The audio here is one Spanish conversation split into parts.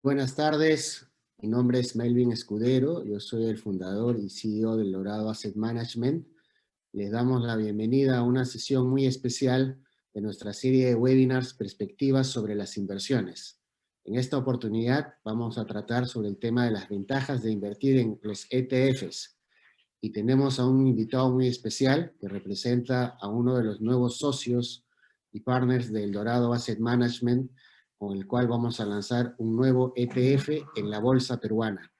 Buenas tardes, mi nombre es Melvin Escudero, yo soy el fundador y CEO del Dorado Asset Management. Les damos la bienvenida a una sesión muy especial de nuestra serie de webinars Perspectivas sobre las inversiones. En esta oportunidad vamos a tratar sobre el tema de las ventajas de invertir en los ETFs. Y tenemos a un invitado muy especial que representa a uno de los nuevos socios y partners del Dorado Asset Management, con el cual vamos a lanzar un nuevo ETF en la bolsa peruana.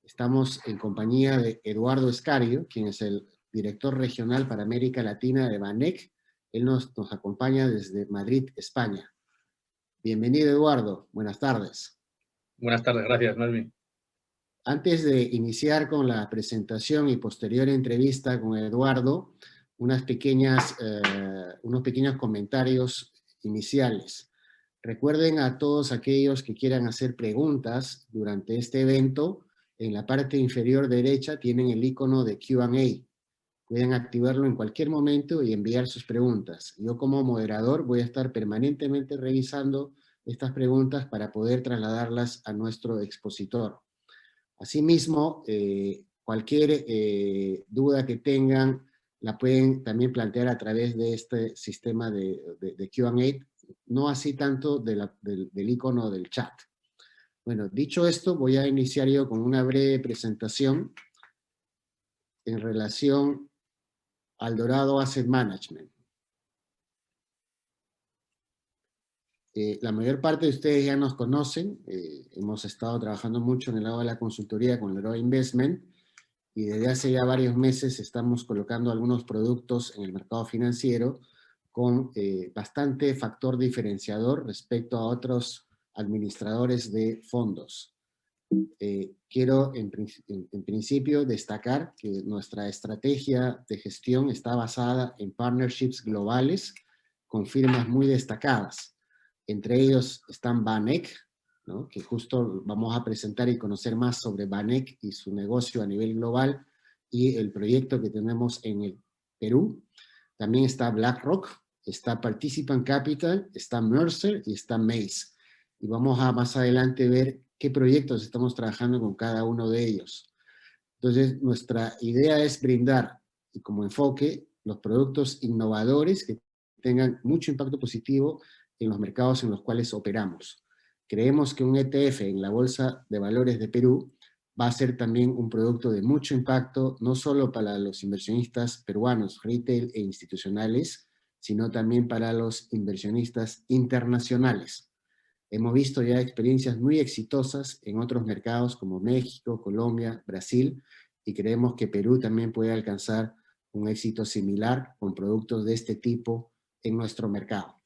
Estamos en compañía de Eduardo Escario, quien es el director regional para América Latina de BANEC. Él nos acompaña desde Madrid, España. Bienvenido, Eduardo. Buenas tardes. Buenas tardes, gracias, Melvin. Antes de iniciar con la presentación y posterior entrevista con Eduardo, unos pequeños comentarios iniciales. Recuerden a todos aquellos que quieran hacer preguntas durante este evento, en la parte inferior derecha tienen el icono de Q&A. Pueden activarlo en cualquier momento y enviar sus preguntas. Yo como moderador voy a estar permanentemente revisando estas preguntas para poder trasladarlas a nuestro expositor. Asimismo, cualquier duda que tengan la pueden también plantear a través de este sistema de Q&A, no así tanto del icono del chat. Bueno, dicho esto, voy a iniciar yo con una breve presentación en relación al Dorado Asset Management. La mayor parte de ustedes ya nos conocen, hemos estado trabajando mucho en el lado de la consultoría con Leroy Investment, y desde hace ya varios meses estamos colocando algunos productos en el mercado financiero con bastante factor diferenciador respecto a otros administradores de fondos. Quiero en principio destacar que nuestra estrategia de gestión está basada en partnerships globales con firmas muy destacadas. Entre ellos están BANEC, ¿no? Que justo vamos a presentar y conocer más sobre BANEC y su negocio a nivel global y el proyecto que tenemos en el Perú. También está BlackRock, está Participant Capital, está Mercer y está Mace. Y vamos a más adelante ver qué proyectos estamos trabajando con cada uno de ellos. Entonces, nuestra idea es brindar, y como enfoque, los productos innovadores que tengan mucho impacto positivo en los mercados en los cuales operamos. Creemos que un ETF en la Bolsa de Valores de Perú va a ser también un producto de mucho impacto, no solo para los inversionistas peruanos, retail e institucionales, sino también para los inversionistas internacionales. Hemos visto ya experiencias muy exitosas en otros mercados como México, Colombia, Brasil, y creemos que Perú también puede alcanzar un éxito similar con productos de este tipo en nuestro mercado.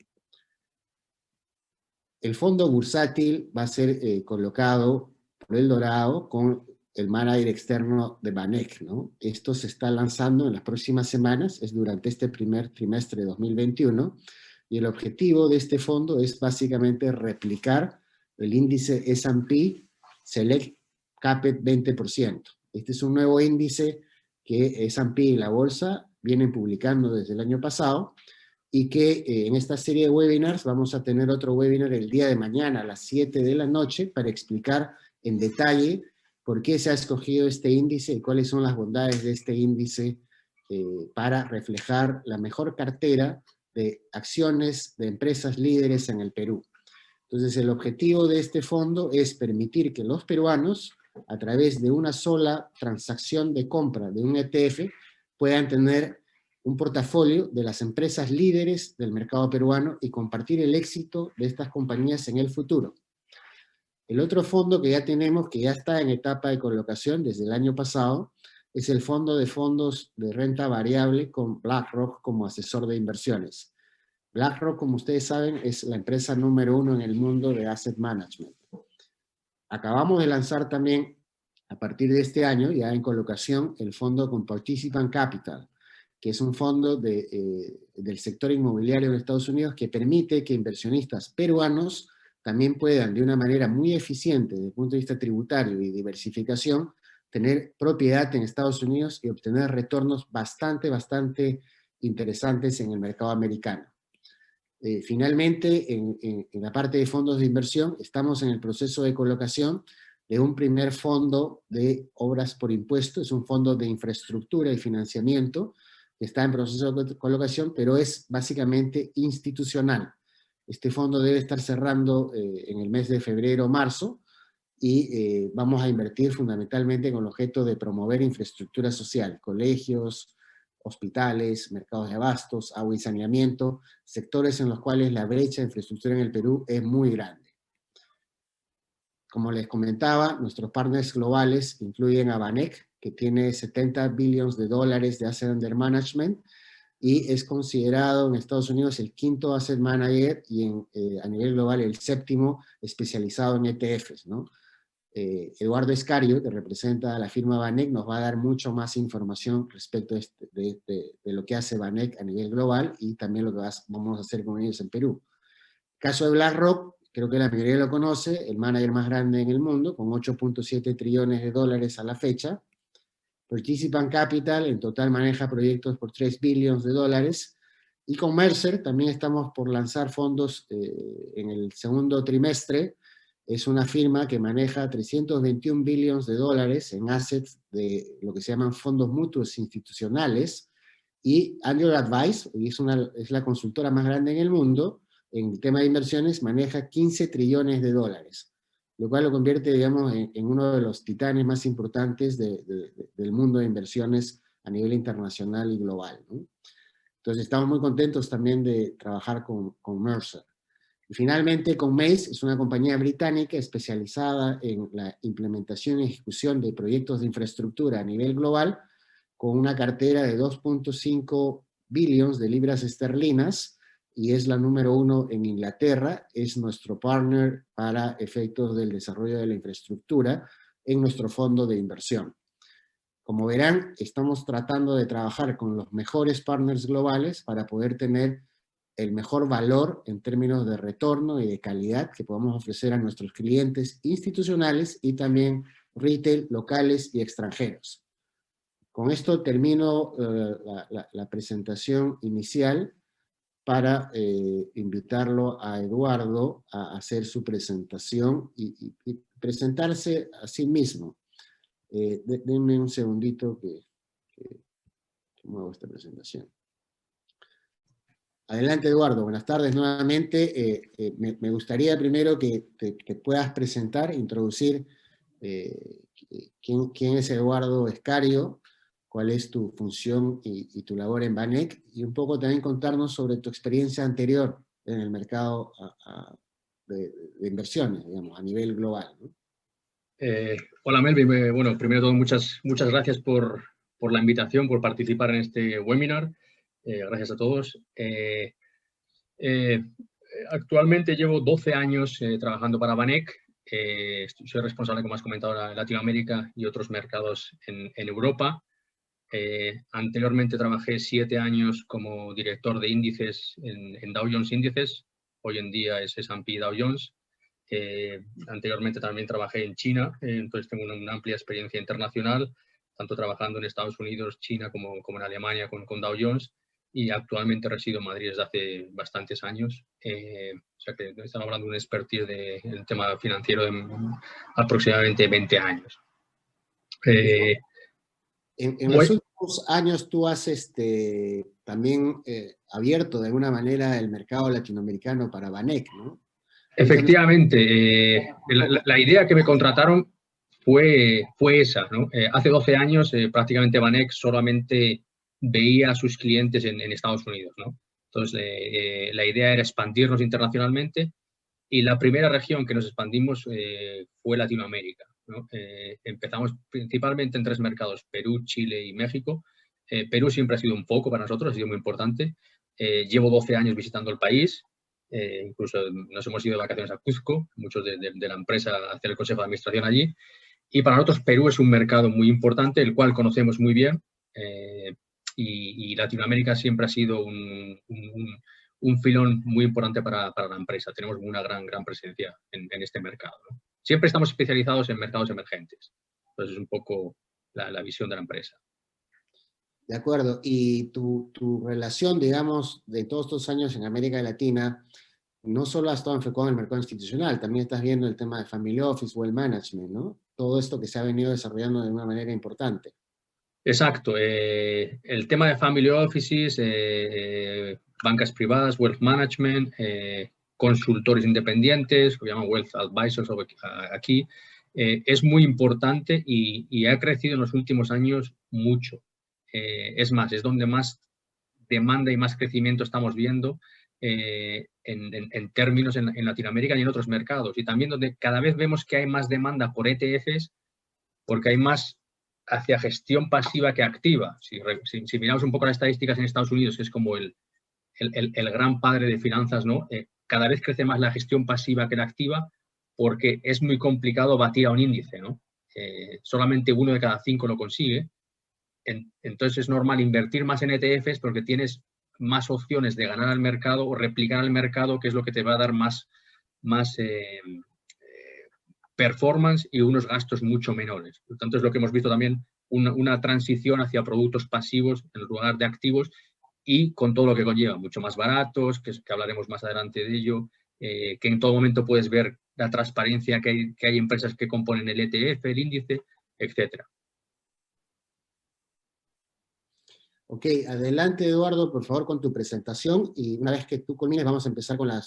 El fondo bursátil va a ser colocado por el Dorado con el manager externo de BANEC, ¿no? Esto se está lanzando en las próximas semanas, es durante este primer trimestre de 2021, y el objetivo de este fondo es básicamente replicar el índice S&P Select Caped 20%. Este es un nuevo índice que S&P y la bolsa vienen publicando desde el año pasado, y que en esta serie de webinars vamos a tener otro webinar el día de mañana a las 7 de la noche para explicar en detalle por qué se ha escogido este índice y cuáles son las bondades de este índice para reflejar la mejor cartera de acciones de empresas líderes en el Perú. Entonces, el objetivo de este fondo es permitir que los peruanos, a través de una sola transacción de compra de un ETF, puedan tener un portafolio de las empresas líderes del mercado peruano y compartir el éxito de estas compañías en el futuro. El otro fondo que ya tenemos, que ya está en etapa de colocación desde el año pasado, es el fondo de fondos de renta variable con BlackRock como asesor de inversiones. BlackRock, como ustedes saben, es la empresa número 1 en el mundo de asset management. Acabamos de lanzar también, a partir de este año, ya en colocación, el fondo con Participant Capital, que es un fondo del sector inmobiliario en Estados Unidos que permite que inversionistas peruanos también puedan, de una manera muy eficiente desde el punto de vista tributario y diversificación, tener propiedad en Estados Unidos y obtener retornos bastante interesantes en el mercado americano. Finalmente, en la parte de fondos de inversión, estamos en el proceso de colocación de un primer fondo de obras por impuesto. Es un fondo de infraestructura y financiamiento que está en proceso de colocación, pero es básicamente institucional. Este fondo debe estar cerrando en el mes de febrero o marzo, y vamos a invertir fundamentalmente con el objeto de promover infraestructura social, colegios, hospitales, mercados de abastos, agua y saneamiento, sectores en los cuales la brecha de infraestructura en el Perú es muy grande. Como les comentaba, nuestros partners globales incluyen a Banec, que tiene 70 billones de dólares de Asset Under Management, y es considerado en Estados Unidos el quinto asset manager y a nivel global el séptimo especializado en ETFs, ¿no? Eduardo Escario, que representa a la firma Banec, nos va a dar mucho más información respecto de lo que hace Banec a nivel global y también lo que vamos a hacer con ellos en Perú. Caso de BlackRock, creo que la mayoría lo conoce, el manager más grande en el mundo, con 8.7 trillones de dólares a la fecha. Participant Capital en total maneja proyectos por 3 billones de dólares. Y con Mercer también estamos por lanzar fondos en el segundo trimestre. Es una firma que maneja 321 billones de dólares en assets de lo que se llaman fondos mutuos institucionales. Y Annual Advice, es la consultora más grande en el mundo, en el tema de inversiones, maneja 15 trillones de dólares, lo cual lo convierte, digamos, en uno de los titanes más importantes del mundo de inversiones a nivel internacional y global, ¿no? Entonces estamos muy contentos también de trabajar con Mercer. Y finalmente, con Mace, es una compañía británica especializada en la implementación y ejecución de proyectos de infraestructura a nivel global, con una cartera de 2.5 billones de libras esterlinas, y es la número 1 en Inglaterra. Es nuestro partner para efectos del desarrollo de la infraestructura en nuestro fondo de inversión. Como verán, estamos tratando de trabajar con los mejores partners globales para poder tener el mejor valor en términos de retorno y de calidad que podamos ofrecer a nuestros clientes institucionales y también retail, locales y extranjeros. Con esto termino la presentación inicial para invitarlo a Eduardo a hacer su presentación y presentarse a sí mismo. Denme un segundito que muevo esta presentación. Adelante, Eduardo. Buenas tardes nuevamente. Me gustaría primero que puedas presentar, introducir quién es Eduardo Escario, cuál es tu función y tu labor en Banec, y un poco también contarnos sobre tu experiencia anterior en el mercado de inversiones, digamos, a nivel global, ¿no? Hola Melvin, bueno, primero de todo muchas gracias por la invitación, por participar en este webinar. Gracias a todos. Actualmente llevo 12 años trabajando para Banec. Soy responsable, como has comentado, de Latinoamérica y otros mercados en Europa. Anteriormente trabajé 7 años como director de índices en Dow Jones Índices. Hoy en día es S&P Dow Jones. Anteriormente también trabajé en China, entonces tengo una amplia experiencia internacional, tanto trabajando en Estados Unidos, China, como en Alemania con Dow Jones, y actualmente resido en Madrid desde hace bastantes años. O sea que estamos hablando de un expertise del tema financiero de aproximadamente 20 años. En los últimos años tú has también abierto de alguna manera el mercado latinoamericano para Banec, ¿no? Efectivamente, la idea que me contrataron fue esa, ¿no? Hace 12 años prácticamente Banec solamente veía a sus clientes en Estados Unidos, ¿no? Entonces la idea era expandirnos internacionalmente, y la primera región que nos expandimos fue Latinoamérica, ¿no? Empezamos principalmente en 3 mercados: Perú, Chile y México. Perú siempre ha sido un foco para nosotros, ha sido muy importante. Llevo 12 años visitando el país. Incluso nos hemos ido de vacaciones a Cuzco, muchos de la empresa, a hacer el consejo de administración allí. Y para nosotros Perú es un mercado muy importante, el cual conocemos muy bien. Y Latinoamérica siempre ha sido un filón muy importante para la empresa. Tenemos una gran presencia en este mercado, ¿no? Siempre estamos especializados en mercados emergentes. Entonces es un poco la visión de la empresa. De acuerdo. Y tu relación, digamos, de todos estos años en América Latina, no solo has estado enfocado en el mercado institucional, también estás viendo el tema de Family Office, Wealth Management, ¿no? Todo esto que se ha venido desarrollando de una manera importante. Exacto. El tema de family offices, bancas privadas, wealth management, consultores independientes, que llaman wealth advisors aquí, es muy importante y ha crecido en los últimos años mucho. Es más, es donde más demanda y más crecimiento estamos viendo en términos en Latinoamérica y en otros mercados. Y también donde cada vez vemos que hay más demanda por ETFs porque hay más hacia gestión pasiva que activa. Si miramos un poco las estadísticas en Estados Unidos, que es como el gran padre de finanzas, ¿no? Cada vez crece más la gestión pasiva que la activa porque es muy complicado batir a un índice, ¿no? Solamente 1 de cada 5 lo consigue. Entonces es normal invertir más en ETFs porque tienes más opciones de ganar al mercado o replicar al mercado, que es lo que te va a dar más performance y unos gastos mucho menores. Por lo tanto, es lo que hemos visto también, una transición hacia productos pasivos en lugar de activos y con todo lo que conlleva, mucho más baratos, que hablaremos más adelante de ello, que en todo momento puedes ver la transparencia que hay empresas que componen el ETF, el índice, etcétera. Ok, adelante Eduardo, por favor, con tu presentación, y una vez que tú culmines vamos a empezar con la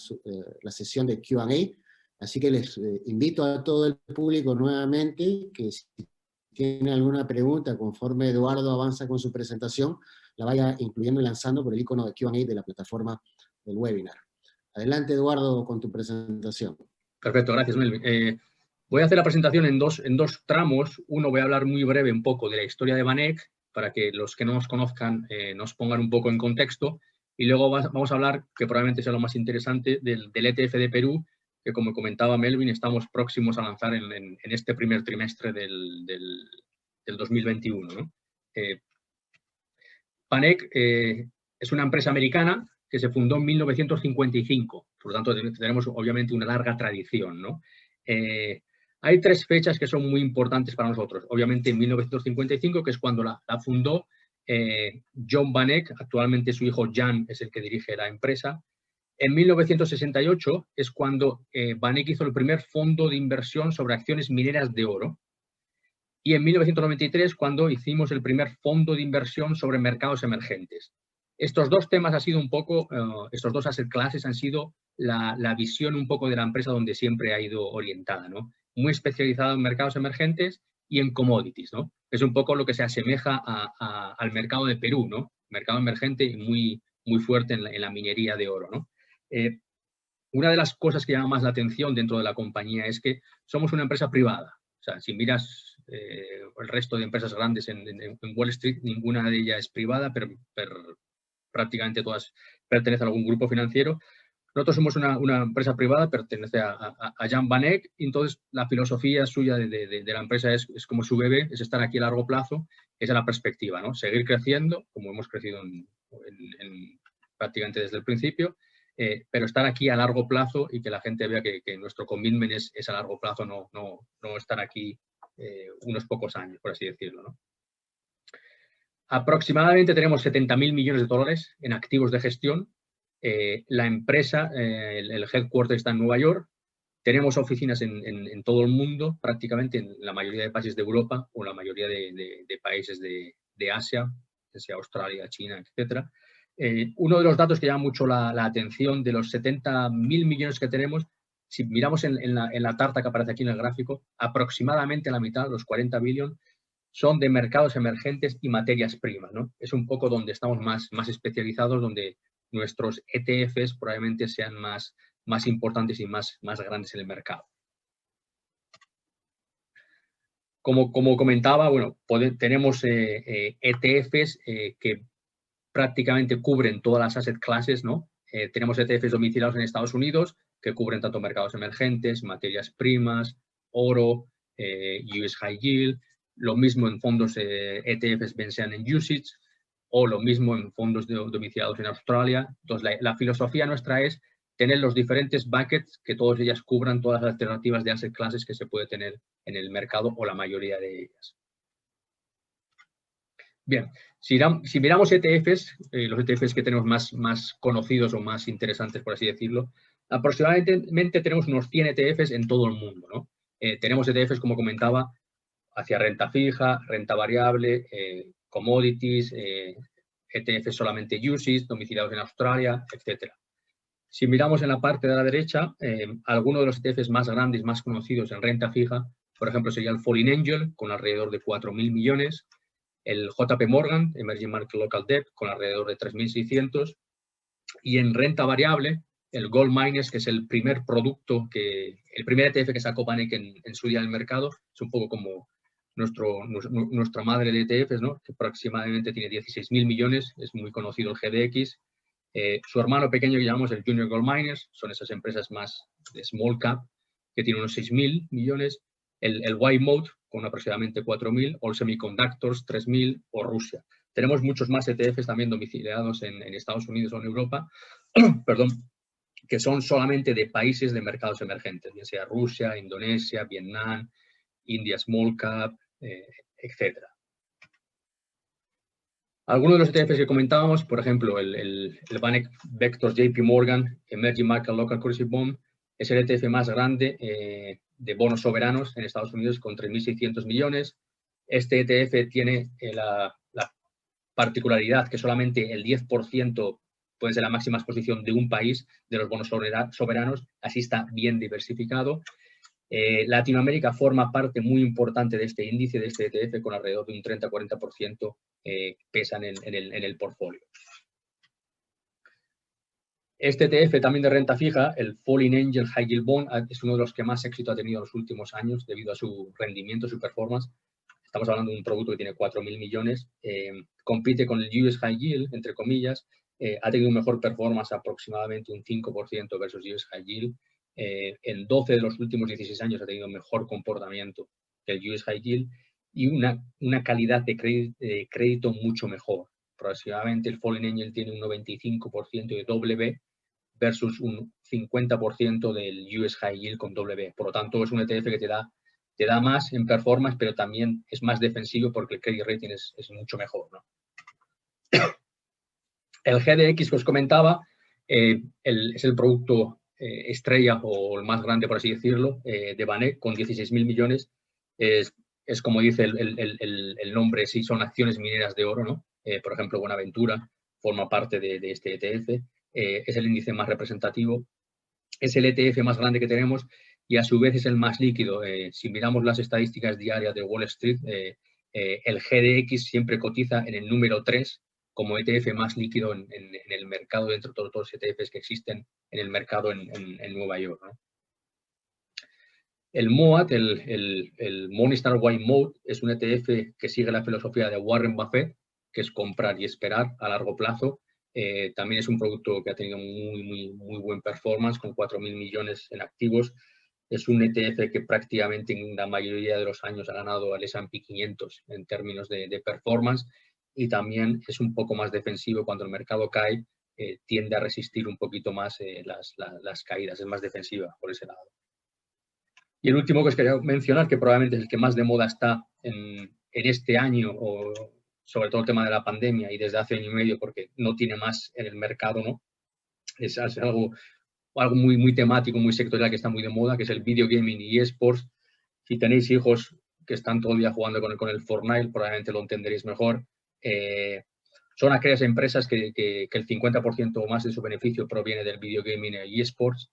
sesión de Q&A. Así que les invito a todo el público nuevamente que si tiene alguna pregunta conforme Eduardo avanza con su presentación, la vaya incluyendo y lanzando por el icono de Q&A de la plataforma del webinar. Adelante Eduardo con tu presentación. Perfecto, gracias Melvin. Voy a hacer la presentación en dos tramos. Uno, voy a hablar muy breve un poco de la historia de VANEC, para que los que no nos conozcan nos pongan un poco en contexto. Y luego vamos a hablar, que probablemente sea lo más interesante, del ETF de Perú, que como comentaba Melvin, estamos próximos a lanzar en este primer trimestre del 2021, ¿no? VANEC es una empresa americana que se fundó en 1955, por lo tanto tenemos obviamente una larga tradición, ¿no? Hay 3 fechas que son muy importantes para nosotros. Obviamente en 1955, que es cuando la fundó John VANEC, actualmente su hijo Jan es el que dirige la empresa. En 1968 es cuando VANEC hizo el primer fondo de inversión sobre acciones mineras de oro. Y en 1993 cuando hicimos el primer fondo de inversión sobre mercados emergentes. Estos 2 temas han sido un poco, estos 2 asset classes han sido la visión un poco de la empresa donde siempre ha ido orientada, ¿no? Muy especializada en mercados emergentes y en commodities, ¿no? Es un poco lo que se asemeja al mercado de Perú, ¿no? Mercado emergente y muy fuerte en la minería de oro, ¿no? Una de las cosas que llama más la atención dentro de la compañía es que somos una empresa privada. O sea, si miras el resto de empresas grandes en Wall Street, ninguna de ellas es privada, pero prácticamente todas pertenecen a algún grupo financiero. Nosotros somos una empresa privada, pertenece a Jan VANEC, y entonces la filosofía suya de la empresa es como su bebé, es estar aquí a largo plazo, esa es la perspectiva, ¿no? Seguir creciendo, como hemos crecido prácticamente desde el principio, pero estar aquí a largo plazo y que la gente vea que nuestro commitment es a largo plazo, no estar aquí unos pocos años, por así decirlo, ¿no? Aproximadamente tenemos 70.000 millones de dólares en activos de gestión. La empresa, el headquarter está en Nueva York. Tenemos oficinas en todo el mundo, prácticamente en la mayoría de países de Europa o la mayoría de países de Asia, sea Australia, China, etcétera. Uno de los datos que llama mucho la atención de los 70.000 millones que tenemos, si miramos en la tarta que aparece aquí en el gráfico, aproximadamente la mitad, los 40 billion, son de mercados emergentes y materias primas, ¿no? Es un poco donde estamos más especializados, donde nuestros ETFs probablemente sean más importantes y más grandes en el mercado. Como comentaba, bueno, tenemos ETFs que prácticamente cubren todas las asset classes, ¿no? Tenemos ETFs domiciliados en Estados Unidos que cubren tanto mercados emergentes, materias primas, oro, US High Yield, lo mismo en fondos ETFs sean en UCITS o lo mismo en fondos domiciliados en Australia. Entonces, la filosofía nuestra es tener los diferentes buckets que todas ellas cubran todas las alternativas de asset classes que se puede tener en el mercado o la mayoría de ellas. Bien, si miramos ETFs, los ETFs que tenemos más conocidos o más interesantes, por así decirlo, aproximadamente tenemos unos 100 ETFs en todo el mundo, ¿no? Tenemos ETFs, como comentaba, hacia renta fija, renta variable, commodities, ETFs solamente UCITS, domiciliados en Australia, etcétera. Si miramos en la parte de la derecha, algunos de los ETFs más grandes, más conocidos en renta fija, por ejemplo, sería el Falling Angel, con alrededor de 4.000 millones, el JP Morgan, Emerging Market Local Debt, con alrededor de 3.600, y en renta variable, el Gold Miners, que es el primer producto, el primer ETF que sacó Vanek en su día en el mercado, es un poco como nuestra madre de ETFs, ¿no? Que aproximadamente tiene 16.000 millones, es muy conocido el GDX. Su hermano pequeño que llamamos el Junior Gold Miners, son esas empresas más de small cap, que tienen unos 6.000 millones, el White Mode, con aproximadamente 4.000, All Semiconductors, 3.000, o Rusia. Tenemos muchos más ETFs también domiciliados en Estados Unidos o en Europa, perdón, que son solamente de países de mercados emergentes, ya sea Rusia, Indonesia, Vietnam, India Small Cap, etcétera. Algunos de los ETFs que comentábamos, por ejemplo, el Vanek Vector JP Morgan Emerging Market Local Currency Bond, es el ETF más grande de bonos soberanos en Estados Unidos, con 3.600 millones. Este ETF tiene la particularidad que solamente el 10% puede ser la máxima exposición de un país de los bonos soberanos, así está bien diversificado. Latinoamérica forma parte muy importante de este índice, de este ETF, con alrededor de un 30-40% pesan en el portfolio. Este ETF también de renta fija, el Falling Angel High Yield Bond, es uno de los que más éxito ha tenido en los últimos años debido a su rendimiento, su performance. Estamos hablando de un producto que tiene 4.000 millones, compite con el US High Yield, entre comillas, ha tenido un mejor performance, aproximadamente un 5% versus US High Yield. En 12 de los últimos 16 años ha tenido mejor comportamiento que el US High Yield y una calidad de crédito mucho mejor. Aproximadamente el Falling Angel tiene un 95% de W versus un 50% del US High Yield con W. Por lo tanto, es un ETF que te da más en performance, pero también es más defensivo porque el credit rating es mucho mejor, ¿no? El GDX que os comentaba es el producto estrella o el más grande, por así decirlo, de Vanek, con 16.000 millones. Es como dice el nombre, sí, son acciones mineras de oro, ¿no? Por ejemplo, Buenaventura forma parte de este ETF. Es el índice más representativo. Es el ETF más grande que tenemos y a su vez es el más líquido. Si miramos las estadísticas diarias de Wall Street, el GDX siempre cotiza en el número 3 como ETF más líquido en el mercado, dentro de todos los ETFs que existen en el mercado en Nueva York, ¿no? El MOAT, el Morningstar White Mode, es un ETF que sigue la filosofía de Warren Buffett, que es comprar y esperar a largo plazo. También es un producto que ha tenido muy buen performance, con 4.000 millones en activos. Es un ETF que prácticamente en la mayoría de los años ha ganado al S&P 500 en términos de performance, y también es un poco más defensivo cuando el mercado cae, tiende a resistir un poquito más las caídas, es más defensiva por ese lado. Y el último que os quería mencionar, que probablemente es el que más de moda está en este año, o sobre todo el tema de la pandemia y desde hace año y medio, porque no tiene más en el mercado, ¿no? Es algo muy temático, muy sectorial, que está muy de moda, que es el video gaming y eSports. Si tenéis hijos que están todo el día jugando con el Fortnite, probablemente lo entenderéis mejor. Son aquellas empresas que el 50% o más de su beneficio proviene del video gaming y eSports.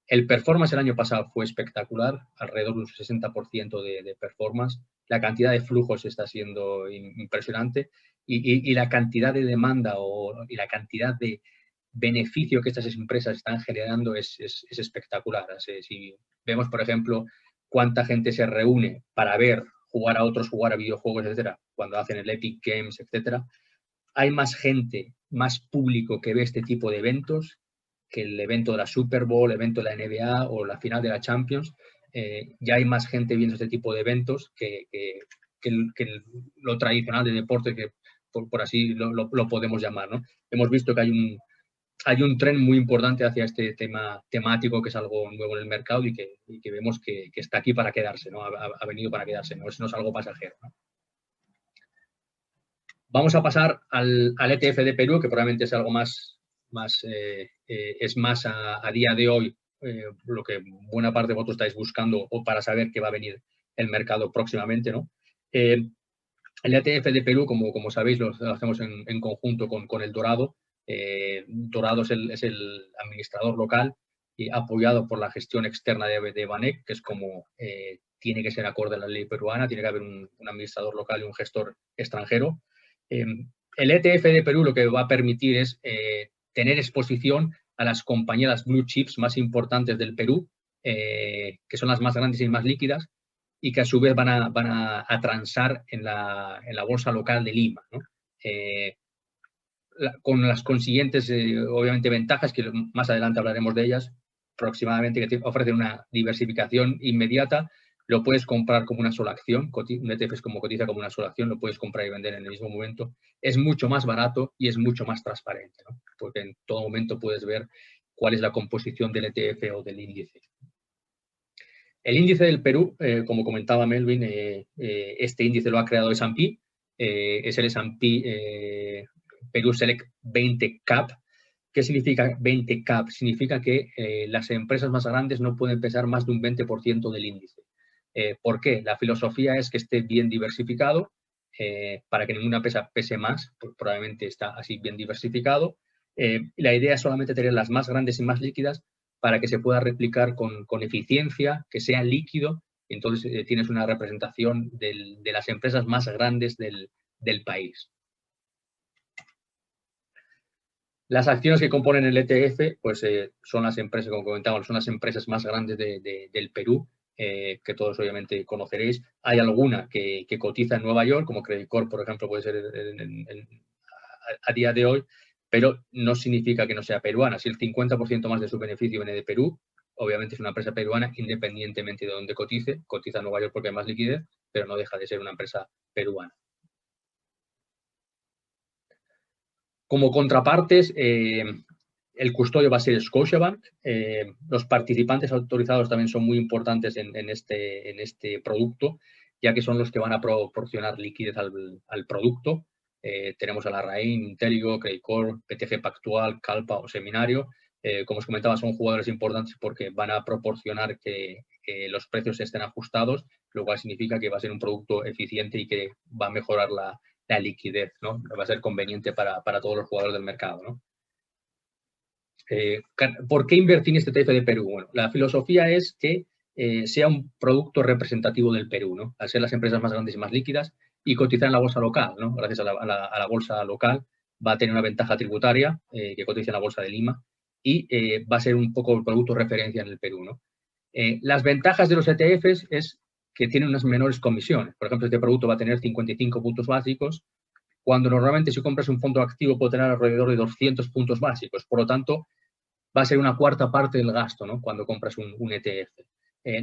El performance el año pasado fue espectacular, alrededor de un 60% de performance. La cantidad de flujos está siendo impresionante y la cantidad de demanda y la cantidad de beneficio que estas empresas están generando es espectacular. Si vemos, por ejemplo, cuánta gente se reúne para ver jugar a otros, jugar a videojuegos, etcétera, cuando hacen el Epic Games, etcétera, hay más gente, más público que ve este tipo de eventos que el evento de la Super Bowl, el evento de la NBA o la final de la Champions. Ya hay más gente viendo este tipo de eventos que lo tradicional de deporte, que por así lo podemos llamar, ¿no? Hemos visto que hay un tren muy importante hacia este tema temático, que es algo nuevo en el mercado y que vemos que está aquí para quedarse, ¿no? Ha venido para quedarse, no es algo pasajero, ¿no? Vamos a pasar al ETF de Perú, que probablemente es algo es más a día de hoy lo que buena parte de vosotros estáis buscando o para saber qué va a venir el mercado próximamente, ¿no? El ETF de Perú, como sabéis, lo hacemos en conjunto con el Dorado. Dorado es el administrador local y apoyado por la gestión externa de Banec, que es como tiene que ser acorde a la ley peruana, tiene que haber un administrador local y un gestor extranjero. El ETF de Perú lo que va a permitir es tener exposición a las compañías blue chips más importantes del Perú, que son las más grandes y más líquidas, y que a su vez van a transar en la bolsa local de Lima, ¿no? Con las consiguientes, obviamente, ventajas, que más adelante hablaremos de ellas, aproximadamente, que ofrecen una diversificación inmediata. Lo puedes comprar como una sola acción, un ETF es como cotiza como una sola acción, lo puedes comprar y vender en el mismo momento. Es mucho más barato y es mucho más transparente, ¿no? Porque en todo momento puedes ver cuál es la composición del ETF o del índice. El índice del Perú, como comentaba Melvin, este índice lo ha creado S&P, es el S&P Perú Select 20 Cap. ¿Qué significa 20 Cap? Significa que las empresas más grandes no pueden pesar más de un 20% del índice. ¿Por qué? La filosofía es que esté bien diversificado, para que ninguna empresa pese más, pues probablemente está así bien diversificado. La idea es solamente tener las más grandes y más líquidas para que se pueda replicar con eficiencia, que sea líquido. Entonces tienes una representación de las empresas más grandes del país. Las acciones que componen el ETF, pues son las empresas, como comentábamos, son las empresas más grandes del Perú, que todos obviamente conoceréis. Hay alguna que cotiza en Nueva York, como Credit Corp, por ejemplo, puede ser a día de hoy, pero no significa que no sea peruana. Si el 50% más de su beneficio viene de Perú, obviamente es una empresa peruana, independientemente de dónde cotice. Cotiza en Nueva York porque hay más liquidez, pero no deja de ser una empresa peruana. Como contrapartes, el custodio va a ser Scotiabank. Los participantes autorizados también son muy importantes en este producto, ya que son los que van a proporcionar liquidez al producto. Tenemos a Larraín, Inteligo, Credit Corp, PTG Pactual, Calpa o Seminario. Como os comentaba, son jugadores importantes porque van a proporcionar que los precios estén ajustados, lo cual significa que va a ser un producto eficiente y que va a mejorar la liquidez, ¿no? Va a ser conveniente para todos los jugadores del mercado, ¿no? ¿Por qué invertir en este ETF de Perú? Bueno, la filosofía es que sea un producto representativo del Perú, ¿no? Al ser las empresas más grandes y más líquidas y cotizar en la bolsa local, ¿no? Gracias a la bolsa local va a tener una ventaja tributaria que cotiza en la bolsa de Lima y va a ser un poco el producto referencia en el Perú, ¿no? Las ventajas de los ETFs es que tienen unas menores comisiones. Por ejemplo, este producto va a tener 55 puntos básicos, cuando normalmente si compras un fondo activo puede tener alrededor de 200 puntos básicos. Por lo tanto, va a ser una cuarta parte del gasto, ¿no? Cuando compras un ETF.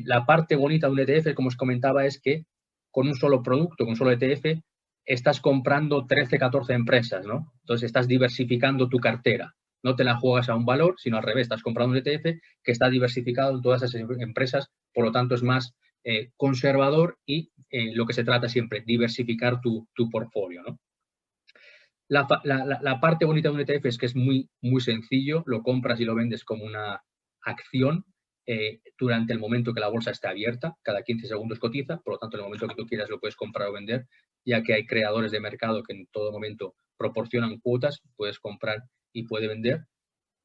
La parte bonita de un ETF, como os comentaba, es que con un solo producto, con un solo ETF, estás comprando 13, 14 empresas, ¿no? Entonces estás diversificando tu cartera. No te la juegas a un valor, sino al revés, estás comprando un ETF que está diversificado en todas esas empresas, por lo tanto es más conservador y lo que se trata siempre, diversificar tu portfolio, ¿no? La parte bonita de un ETF es que es muy, muy sencillo, lo compras y lo vendes como una acción durante el momento que la bolsa esté abierta, cada 15 segundos cotiza, por lo tanto, en el momento que tú quieras lo puedes comprar o vender, ya que hay creadores de mercado que en todo momento proporcionan cuotas, puedes comprar y puedes vender.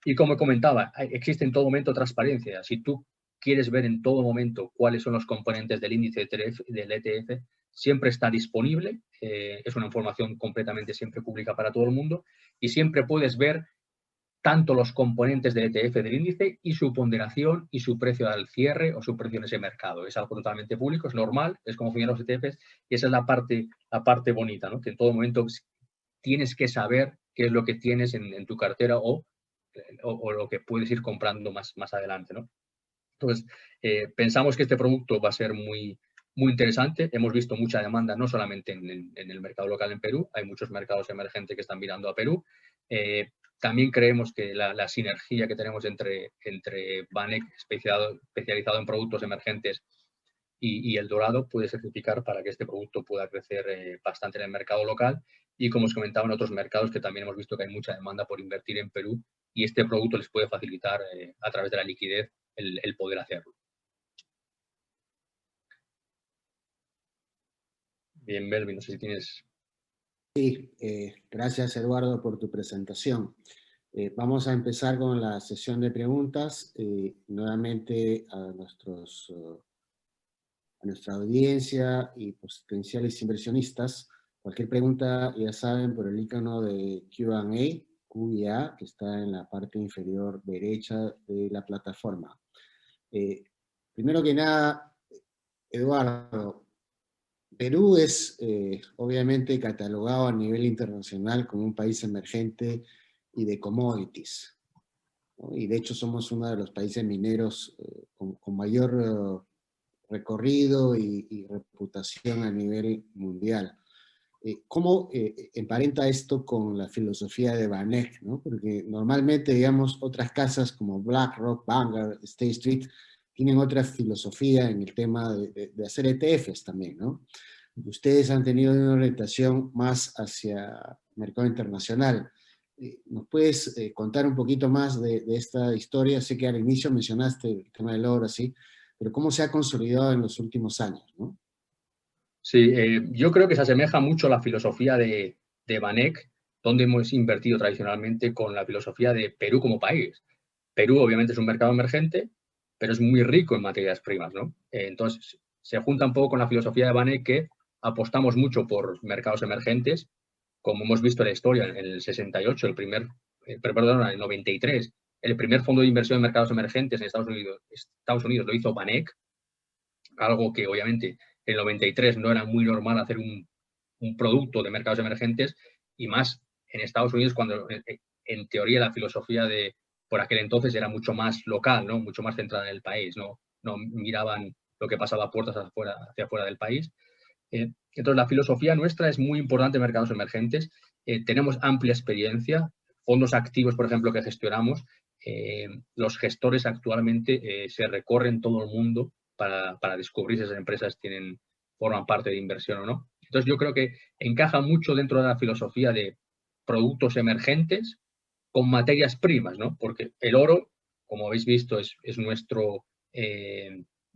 Y como comentaba, existe en todo momento transparencia. Si tú quieres ver en todo momento cuáles son los componentes del índice del ETF, siempre está disponible, es una información completamente siempre pública para todo el mundo y siempre puedes ver tanto los componentes del ETF del índice y su ponderación y su precio al cierre o su precio en ese mercado. Es algo totalmente público, es normal, es como funcionan los ETFs y esa es la parte bonita, ¿no? Que en todo momento tienes que saber qué es lo que tienes en tu cartera o lo que puedes ir comprando más adelante, ¿no? Entonces, pensamos que este producto va a ser muy, muy interesante. Hemos visto mucha demanda, no solamente en el mercado local en Perú, hay muchos mercados emergentes que están mirando a Perú. También creemos que la sinergia que tenemos entre Banec, especializado en productos emergentes, y el Dorado puede certificar para que este producto pueda crecer bastante en el mercado local y, como os comentaba, en otros mercados que también hemos visto que hay mucha demanda por invertir en Perú y este producto les puede facilitar a través de la liquidez el poder hacerlo. Bien, Melvin, no sé si tienes... Sí, gracias Eduardo por tu presentación. Vamos a empezar con la sesión de preguntas. Nuevamente a nuestra audiencia y potenciales inversionistas, cualquier pregunta, ya saben, por el icono de Q&A, QA, que está en la parte inferior derecha de la plataforma. Primero que nada, Eduardo, Perú es obviamente catalogado a nivel internacional como un país emergente y de commodities, ¿no? Y de hecho somos uno de los países mineros con mayor recorrido y reputación a nivel mundial. ¿Cómo emparenta esto con la filosofía de VanEck, ¿no? Porque normalmente, digamos, otras casas como BlackRock, Vanguard, State Street, tienen otra filosofía en el tema de hacer ETFs también, ¿no? Ustedes han tenido una orientación más hacia mercado internacional. ¿Nos puedes contar un poquito más de esta historia? Sé que al inicio mencionaste el tema del oro, sí, pero ¿cómo se ha consolidado en los últimos años, ¿no? Sí, yo creo que se asemeja mucho a la filosofía de VanEck, donde hemos invertido tradicionalmente con la filosofía de Perú como país. Perú obviamente es un mercado emergente, pero es muy rico en materias primas, ¿no? Entonces, se junta un poco con la filosofía de VanEck, que apostamos mucho por mercados emergentes, como hemos visto en la historia, en el 68, perdón, en el 93, el primer fondo de inversión en mercados emergentes en Estados Unidos lo hizo VanEck, algo que obviamente en el 93 no era muy normal hacer un producto de mercados emergentes, y más en Estados Unidos, cuando en teoría la filosofía de por aquel entonces era mucho más local, ¿no? Mucho más centrada en el país, no miraban lo que pasaba a puertas hacia afuera del país. Entonces, la filosofía nuestra es muy importante en mercados emergentes. Tenemos amplia experiencia, fondos activos, por ejemplo, que gestionamos. Los gestores actualmente se recorren todo el mundo para descubrir si esas empresas forman parte de inversión o no. Entonces, yo creo que encaja mucho dentro de la filosofía de productos emergentes con materias primas, ¿no? Porque el oro, como habéis visto, es nuestro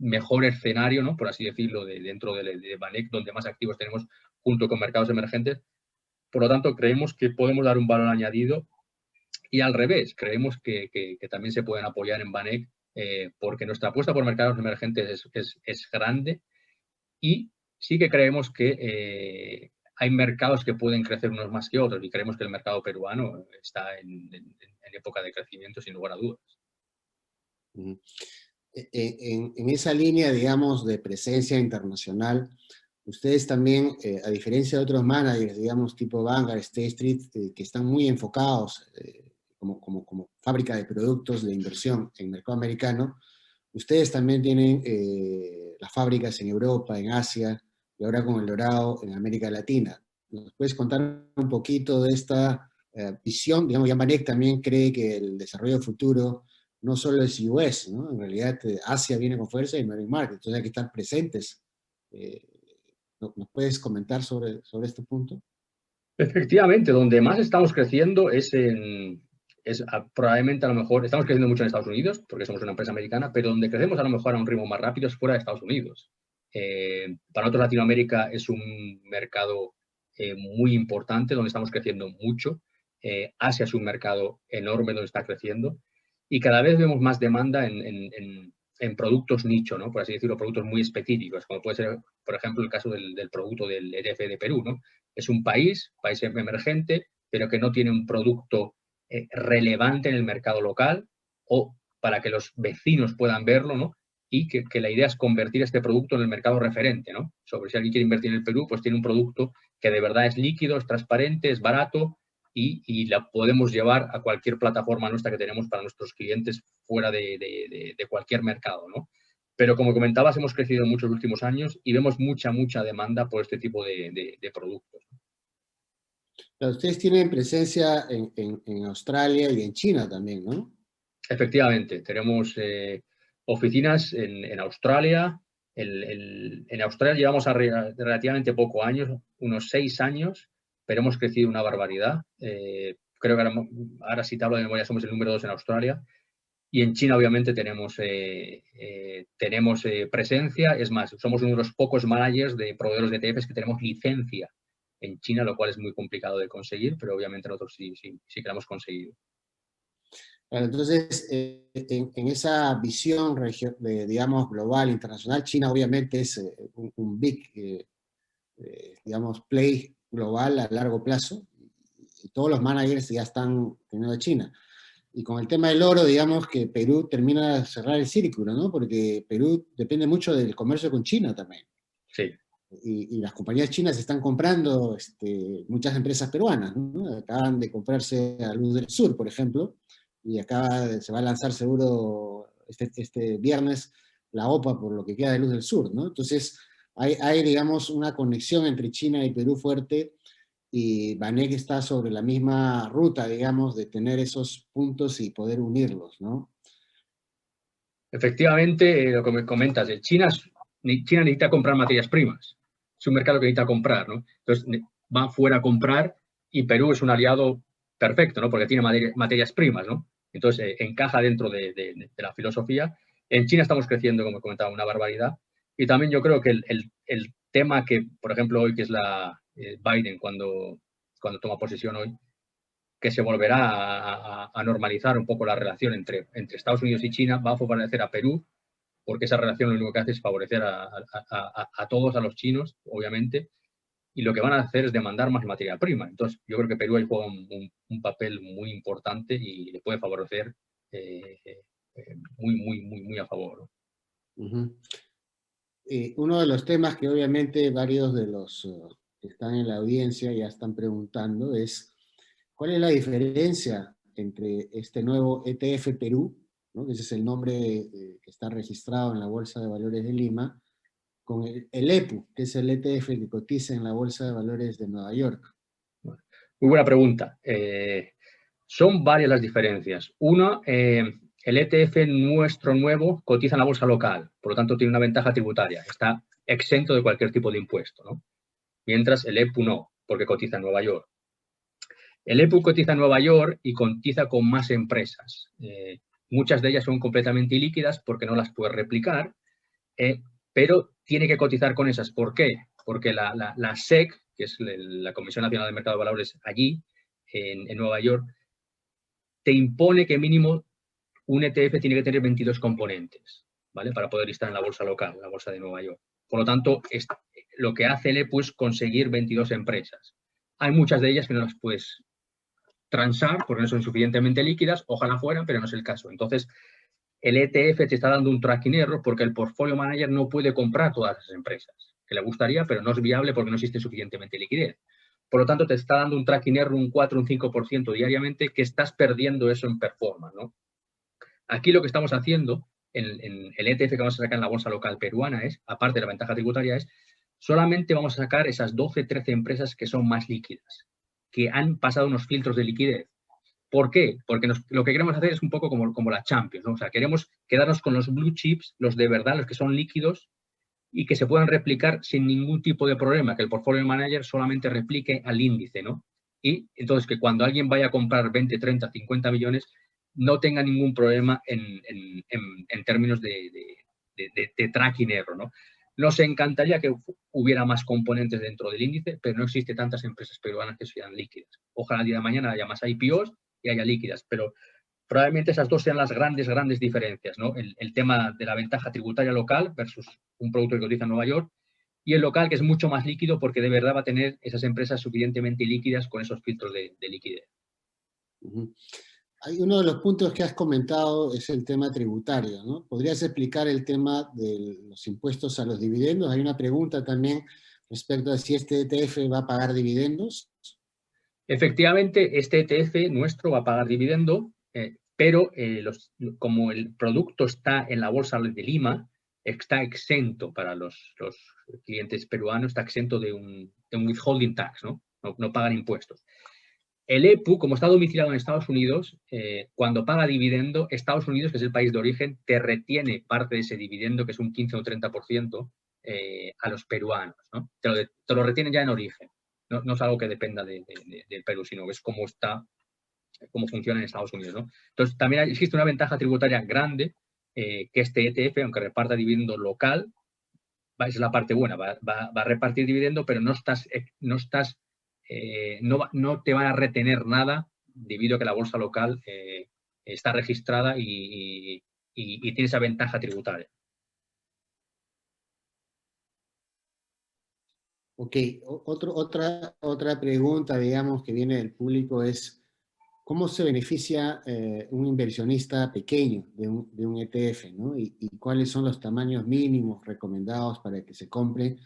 mejor escenario, ¿no? Por así decirlo, dentro de VanEck, donde más activos tenemos junto con mercados emergentes. Por lo tanto, creemos que podemos dar un valor añadido, y al revés, creemos que también se pueden apoyar en VanEck, porque nuestra apuesta por mercados emergentes es grande, y sí que creemos que hay mercados que pueden crecer unos más que otros, y creemos que el mercado peruano está en época de crecimiento, sin lugar a dudas. En esa línea, digamos, de presencia internacional, ustedes también, a diferencia de otros managers, digamos, tipo Vanguard, State Street, que están muy enfocados como fábrica de productos de inversión en el mercado americano, ustedes también tienen las fábricas en Europa, en Asia, y ahora con el dorado en América Latina. ¿Nos puedes contar un poquito de esta visión? Digamos, Jan Vanek también cree que el desarrollo futuro no solo es US, ¿no? En realidad Asia viene con fuerza y emerging market, entonces hay que estar presentes. Eh, ¿Nos puedes comentar sobre este punto? Efectivamente, donde más estamos creciendo probablemente, a lo mejor, estamos creciendo mucho en Estados Unidos, porque somos una empresa americana, pero donde crecemos a lo mejor a un ritmo más rápido es fuera de Estados Unidos. Para nosotros Latinoamérica es un mercado muy importante, donde estamos creciendo mucho. Asia es un mercado enorme donde está creciendo, y cada vez vemos más demanda en productos nicho, ¿no? Por así decirlo, productos muy específicos, como puede ser, por ejemplo, el caso del producto del ETF de Perú, ¿no? Es un país emergente, pero que no tiene un producto relevante en el mercado local, o para que los vecinos puedan verlo, ¿no? Y que la idea es convertir este producto en el mercado referente, ¿no? Sobre si alguien quiere invertir en el Perú, pues tiene un producto que de verdad es líquido, es transparente, es barato, y la podemos llevar a cualquier plataforma nuestra que tenemos para nuestros clientes fuera de cualquier mercado, ¿no? Pero como comentabas, hemos crecido en muchos últimos años y vemos mucha demanda por este tipo de productos. Ustedes tienen presencia en Australia y en China también, ¿no? Efectivamente, tenemos oficinas en Australia. En Australia llevamos relativamente pocos años, unos 6 años, pero hemos crecido una barbaridad. Creo que ahora si te hablo de memoria somos el número 2 en Australia. Y en China, obviamente, tenemos presencia. Es más, somos uno de los pocos managers de proveedores de ETFs que tenemos licencia en China, lo cual es muy complicado de conseguir, pero obviamente nosotros sí que lo hemos conseguido. Claro, entonces, en esa visión, digamos, global, internacional, China obviamente es un big, digamos, play global a largo plazo, y todos los managers ya están teniendo de China. Y con el tema del oro, digamos que Perú termina de cerrar el círculo, ¿no? Porque Perú depende mucho del comercio con China también. Sí. Y las compañías chinas están comprando muchas empresas peruanas, ¿no? Acaban de comprarse a Luz del Sur, por ejemplo, y se va a lanzar seguro este viernes la OPA por lo que queda de Luz del Sur, ¿no? Entonces, hay, digamos, una conexión entre China y Perú fuerte, y Banek está sobre la misma ruta, digamos, de tener esos puntos y poder unirlos, ¿no? Efectivamente, lo que me comentas, China necesita comprar materias primas. Es un mercado que necesita comprar, ¿no? Entonces, va fuera a comprar y Perú es un aliado perfecto, ¿no? Porque tiene materias primas, ¿no? Entonces, encaja dentro de la filosofía. En China estamos creciendo, como he comentado, una barbaridad. Y también yo creo que el tema que, por ejemplo, hoy, que es Biden, cuando toma posesión hoy, que se volverá a normalizar un poco la relación entre Estados Unidos y China, va a favorecer a Perú, porque esa relación lo único que hace es favorecer a todos, a los chinos, obviamente, y lo que van a hacer es demandar más materia prima. Entonces, yo creo que Perú ahí juega un papel muy importante y le puede favorecer muy a favor, ¿no? Uh-huh. Uno de los temas que obviamente varios de los que están en la audiencia ya están preguntando es, ¿cuál es la diferencia entre este nuevo ETF Perú, ¿no? Que ese es el nombre que está registrado en la Bolsa de Valores de Lima, con el EPU, que es el ETF que cotiza en la Bolsa de Valores de Nueva York? Muy buena pregunta. Son varias las diferencias. Una, el ETF nuestro nuevo cotiza en la bolsa local, por lo tanto tiene una ventaja tributaria, está exento de cualquier tipo de impuesto, ¿no? Mientras el EPU no, porque cotiza en Nueva York. El EPU cotiza en Nueva York y cotiza con más empresas. Muchas de ellas son completamente ilíquidas porque no las puedes replicar, pero tiene que cotizar con esas. ¿Por qué? Porque la SEC, que es la Comisión Nacional de Mercado de Valores allí, en Nueva York, te impone que mínimo un ETF tiene que tener 22 componentes, ¿vale? Para poder estar en la bolsa local, la bolsa de Nueva York. Por lo tanto, lo que hace el EPU es conseguir 22 empresas. Hay muchas de ellas que no las puedes transar porque no son suficientemente líquidas, ojalá fueran, pero no es el caso. Entonces, el ETF te está dando un tracking error porque el portfolio manager no puede comprar todas esas empresas, que le gustaría, pero no es viable porque no existe suficientemente liquidez. Por lo tanto, te está dando un tracking error un 4, un 5% diariamente, que estás perdiendo eso en performance, ¿no? Aquí lo que estamos haciendo en el ETF que vamos a sacar en la bolsa local peruana es, aparte de la ventaja tributaria, es solamente vamos a sacar esas 12, 13 empresas que son más líquidas, que han pasado unos filtros de liquidez. ¿Por qué? Porque lo que queremos hacer es un poco como la Champions, ¿no? O sea, queremos quedarnos con los blue chips, los de verdad, los que son líquidos y que se puedan replicar sin ningún tipo de problema, que el portfolio manager solamente replique al índice, ¿no? Y entonces que cuando alguien vaya a comprar 20, 30, 50 millones, no tenga ningún problema en términos de tracking error, ¿no? Nos encantaría que hubiera más componentes dentro del índice, pero no existe tantas empresas peruanas que sean líquidas. Ojalá el día de mañana haya más IPOs y haya líquidas, pero probablemente esas dos sean las grandes diferencias, ¿no? El tema de la ventaja tributaria local versus un producto que cotiza en Nueva York, y el local, que es mucho más líquido porque de verdad va a tener esas empresas suficientemente líquidas con esos filtros de liquidez. Uh-huh. Hay uno de los puntos que has comentado es el tema tributario, ¿no? ¿Podrías explicar el tema de los impuestos a los dividendos? Hay una pregunta también respecto a si este ETF va a pagar dividendos. Efectivamente, este ETF nuestro va a pagar dividendo, pero como el producto está en la bolsa de Lima, está exento para los clientes peruanos, está exento de un withholding tax, ¿no? No pagan impuestos. El EPU, como está domiciliado en Estados Unidos, cuando paga dividendo, Estados Unidos, que es el país de origen, te retiene parte de ese dividendo, que es un 15 o 30%, a los peruanos, ¿no? Te lo retienen ya en origen. no es algo que dependa del Perú, sino que es cómo funciona en Estados Unidos, ¿no? Entonces, también existe una ventaja tributaria grande, que este ETF, aunque reparta dividendo local, es la parte buena, va a repartir dividendo, pero no te van a retener nada debido a que la bolsa local está registrada y tiene esa ventaja tributaria. Ok, otra pregunta, digamos, que viene del público es, ¿cómo se beneficia un inversionista pequeño de un ETF, ¿no? Y cuáles son los tamaños mínimos recomendados para que se compre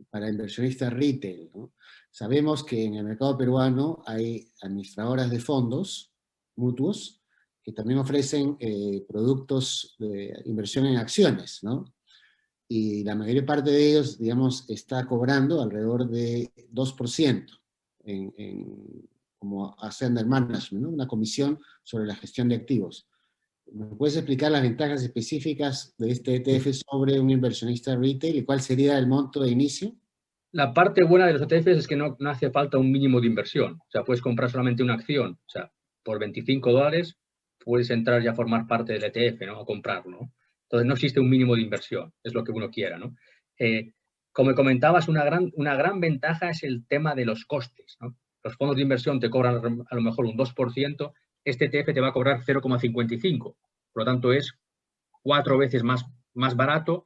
para inversionistas retail, ¿no? Sabemos que en el mercado peruano hay administradoras de fondos mutuos que también ofrecen productos de inversión en acciones, ¿no? Y la mayor parte de ellos, digamos, está cobrando alrededor de 2% como asset under management, ¿no? Una comisión sobre la gestión de activos. ¿Me puedes explicar las ventajas específicas de este ETF sobre un inversionista retail y cuál sería el monto de inicio? La parte buena de los ETFs es que no hace falta un mínimo de inversión. O sea, puedes comprar solamente una acción. O sea, por $25 puedes entrar ya a formar parte del ETF, ¿no? O comprarlo, ¿no? Entonces, no existe un mínimo de inversión. Es lo que uno quiera, ¿no? Como comentabas, una gran ventaja es el tema de los costes, ¿no? Los fondos de inversión te cobran a lo mejor un 2%. Este ETF te va a cobrar 0,55. Por lo tanto, es 4 veces más barato.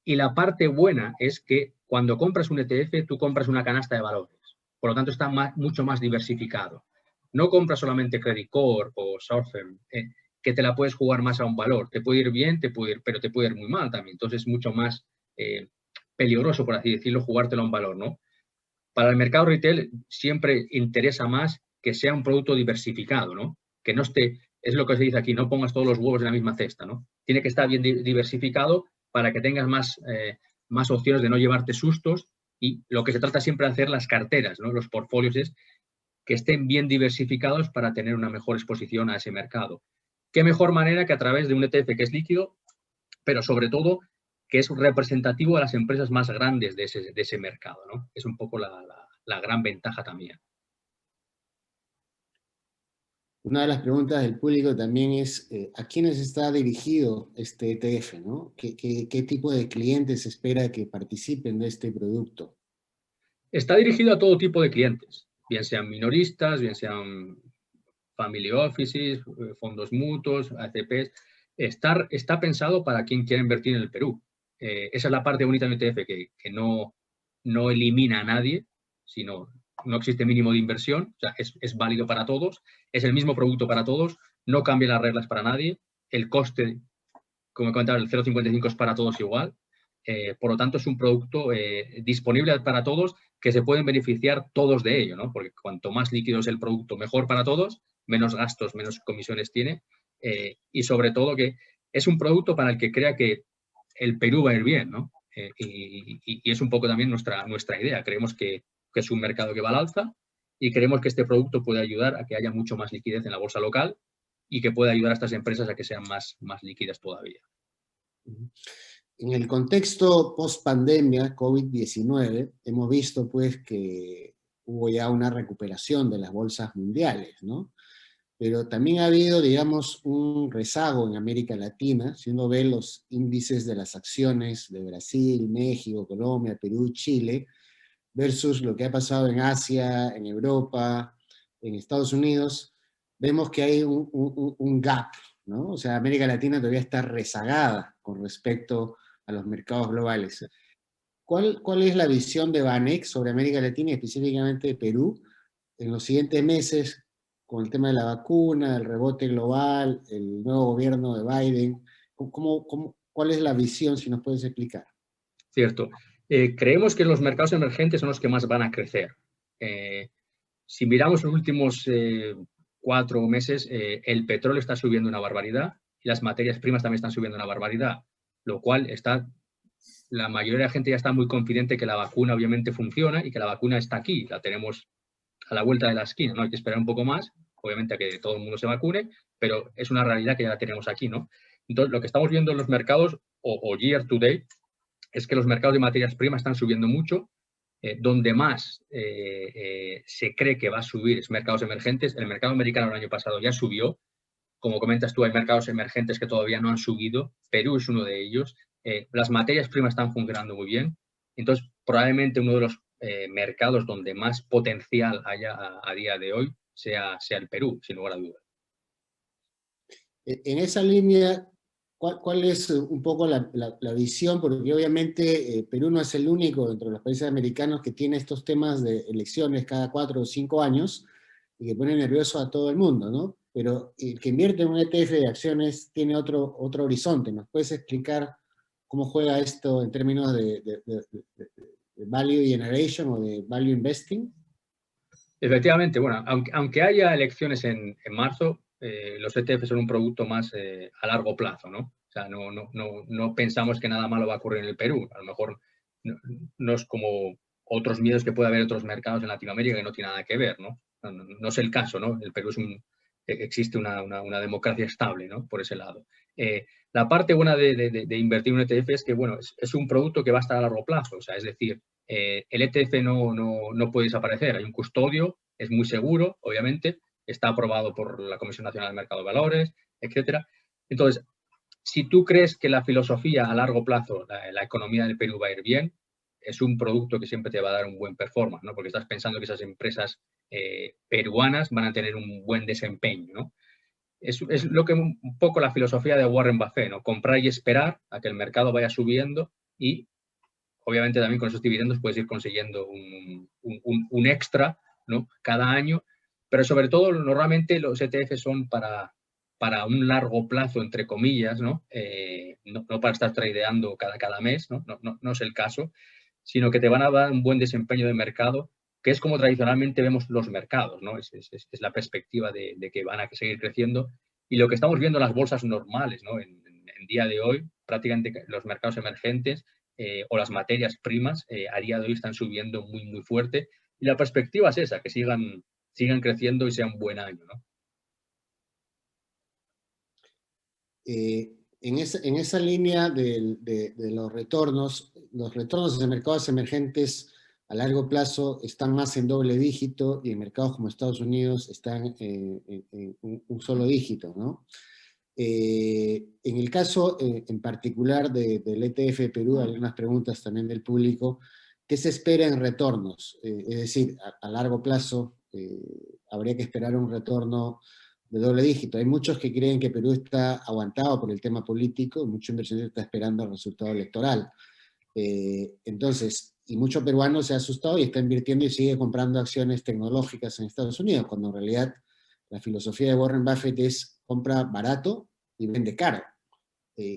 Y la parte buena es que cuando compras un ETF, tú compras una canasta de valores. Por lo tanto, está mucho más diversificado. No compras solamente Credit Corp o Sorfem, que te la puedes jugar más a un valor. Te puede ir bien, pero te puede ir muy mal también. Entonces, es mucho más peligroso, por así decirlo, jugártelo a un valor, ¿no? Para el mercado retail siempre interesa más que sea un producto diversificado, ¿no? Que no esté, es lo que se dice aquí, no pongas todos los huevos en la misma cesta, ¿no? Tiene que estar bien diversificado para que tengas más opciones de no llevarte sustos, y lo que se trata siempre de hacer las carteras, ¿no? Los portfolios es que estén bien diversificados para tener una mejor exposición a ese mercado. ¿Qué mejor manera que a través de un ETF que es líquido, pero sobre todo que es representativo de las empresas más grandes de ese mercado, ¿no? Es un poco la gran ventaja también. Una de las preguntas del público también es, ¿a quiénes está dirigido este ETF, ¿no? ¿Qué tipo de clientes se espera que participen de este producto? Está dirigido a todo tipo de clientes, bien sean minoristas, bien sean family offices, fondos mutuos, ACPs. Está pensado para quien quiera invertir en el Perú. Esa es la parte bonita del ETF, que no elimina a nadie, sino no existe mínimo de inversión, o sea, es válido para todos, es el mismo producto para todos, no cambia las reglas para nadie, el coste, como he comentado, el 0,55 es para todos igual. Por lo tanto, es un producto disponible para todos, que se pueden beneficiar todos de ello, ¿no? Porque cuanto más líquido es el producto, mejor para todos, menos gastos, menos comisiones tiene, y sobre todo que es un producto para el que crea que el Perú va a ir bien, ¿no? Y es un poco también nuestra idea. Creemos que es un mercado que va al alza, y creemos que este producto puede ayudar a que haya mucho más liquidez en la bolsa local y que puede ayudar a estas empresas a que sean más líquidas todavía. En el contexto post-pandemia, COVID-19, hemos visto pues que hubo ya una recuperación de las bolsas mundiales, ¿no? Pero también ha habido, digamos, un rezago en América Latina, si uno ve los índices de las acciones de Brasil, México, Colombia, Perú, Chile, versus lo que ha pasado en Asia, en Europa, en Estados Unidos, vemos que hay un gap, ¿no? O sea, América Latina todavía está rezagada con respecto a los mercados globales. ¿Cuál es la visión de Banex sobre América Latina y específicamente Perú en los siguientes meses con el tema de la vacuna, el rebote global, el nuevo gobierno de Biden? ¿Cuál es la visión, si nos puedes explicar? Cierto. Creemos que los mercados emergentes son los que más van a crecer. Si miramos los últimos 4 meses, el petróleo está subiendo una barbaridad y las materias primas también están subiendo una barbaridad, lo cual la mayoría de la gente ya está muy confidente que la vacuna obviamente funciona y que la vacuna está aquí, la tenemos a la vuelta de la esquina, ¿no? Hay que esperar un poco más, obviamente, a que todo el mundo se vacune, pero es una realidad que ya la tenemos aquí, ¿no? Entonces, lo que estamos viendo en los mercados, o year to date, es que los mercados de materias primas están subiendo mucho. donde más se cree que va a subir es mercados emergentes. El mercado americano el año pasado ya subió. Como comentas tú, hay mercados emergentes que todavía no han subido. Perú es uno de ellos. Las materias primas están funcionando muy bien. Entonces, probablemente uno de los mercados donde más potencial haya a día de hoy sea el Perú, sin lugar a dudas. En esa línea, ¿cuál es un poco la visión? Porque obviamente Perú no es el único entre los países americanos que tiene estos temas de elecciones cada 4 o 5 años y que pone nervioso a todo el mundo, ¿no? Pero el que invierte en un ETF de acciones tiene otro horizonte. ¿Nos puedes explicar cómo juega esto en términos de value generation o de value investing? Efectivamente, bueno, aunque haya elecciones en marzo, los ETF son un producto más a largo plazo, ¿no? O sea, no pensamos que nada malo va a ocurrir en el Perú. A lo mejor no es como otros miedos que puede haber en otros mercados en Latinoamérica que no tiene nada que ver, ¿no? No es el caso, ¿no? El Perú existe una democracia estable, ¿no? Por ese lado. La parte buena de invertir en un ETF es que, bueno, es un producto que va a estar a largo plazo. O sea, es decir, el ETF no puede desaparecer. Hay un custodio, es muy seguro, obviamente, está aprobado por la Comisión Nacional del Mercado de Valores, etcétera. Entonces, si tú crees que la filosofía a largo plazo, la economía del Perú va a ir bien, es un producto que siempre te va a dar un buen performance, ¿no? Porque estás pensando que esas empresas peruanas van a tener un buen desempeño, ¿no? Es lo que un poco la filosofía de Warren Buffett, ¿no? Comprar y esperar a que el mercado vaya subiendo y obviamente también con esos dividendos puedes ir consiguiendo un extra, ¿no? Cada año, pero sobre todo normalmente los ETF son para un largo plazo, entre comillas, ¿no? No para estar tradeando cada mes, ¿no? No es el caso, sino que te van a dar un buen desempeño de mercado, que es como tradicionalmente vemos los mercados, ¿no? Es la perspectiva de que van a seguir creciendo. Y lo que estamos viendo en las bolsas normales, ¿no? En día de hoy, prácticamente los mercados emergentes o las materias primas a día de hoy están subiendo muy fuerte. Y la perspectiva es esa, que sigan creciendo y sea un buen año, ¿no? En esa línea de los retornos de mercados emergentes a largo plazo están más en doble dígito y en mercados como Estados Unidos están en un solo dígito, ¿no? En el caso en particular del ETF Perú, hay unas preguntas también del público. ¿Qué se espera en retornos? Es decir, a largo plazo habría que esperar un retorno de doble dígito. Hay muchos que creen que Perú está aguantado por el tema político, mucho inversionista está esperando el resultado electoral. Entonces, y mucho peruano se ha asustado y está invirtiendo y sigue comprando acciones tecnológicas en Estados Unidos, cuando en realidad la filosofía de Warren Buffett es compra barato y vende caro.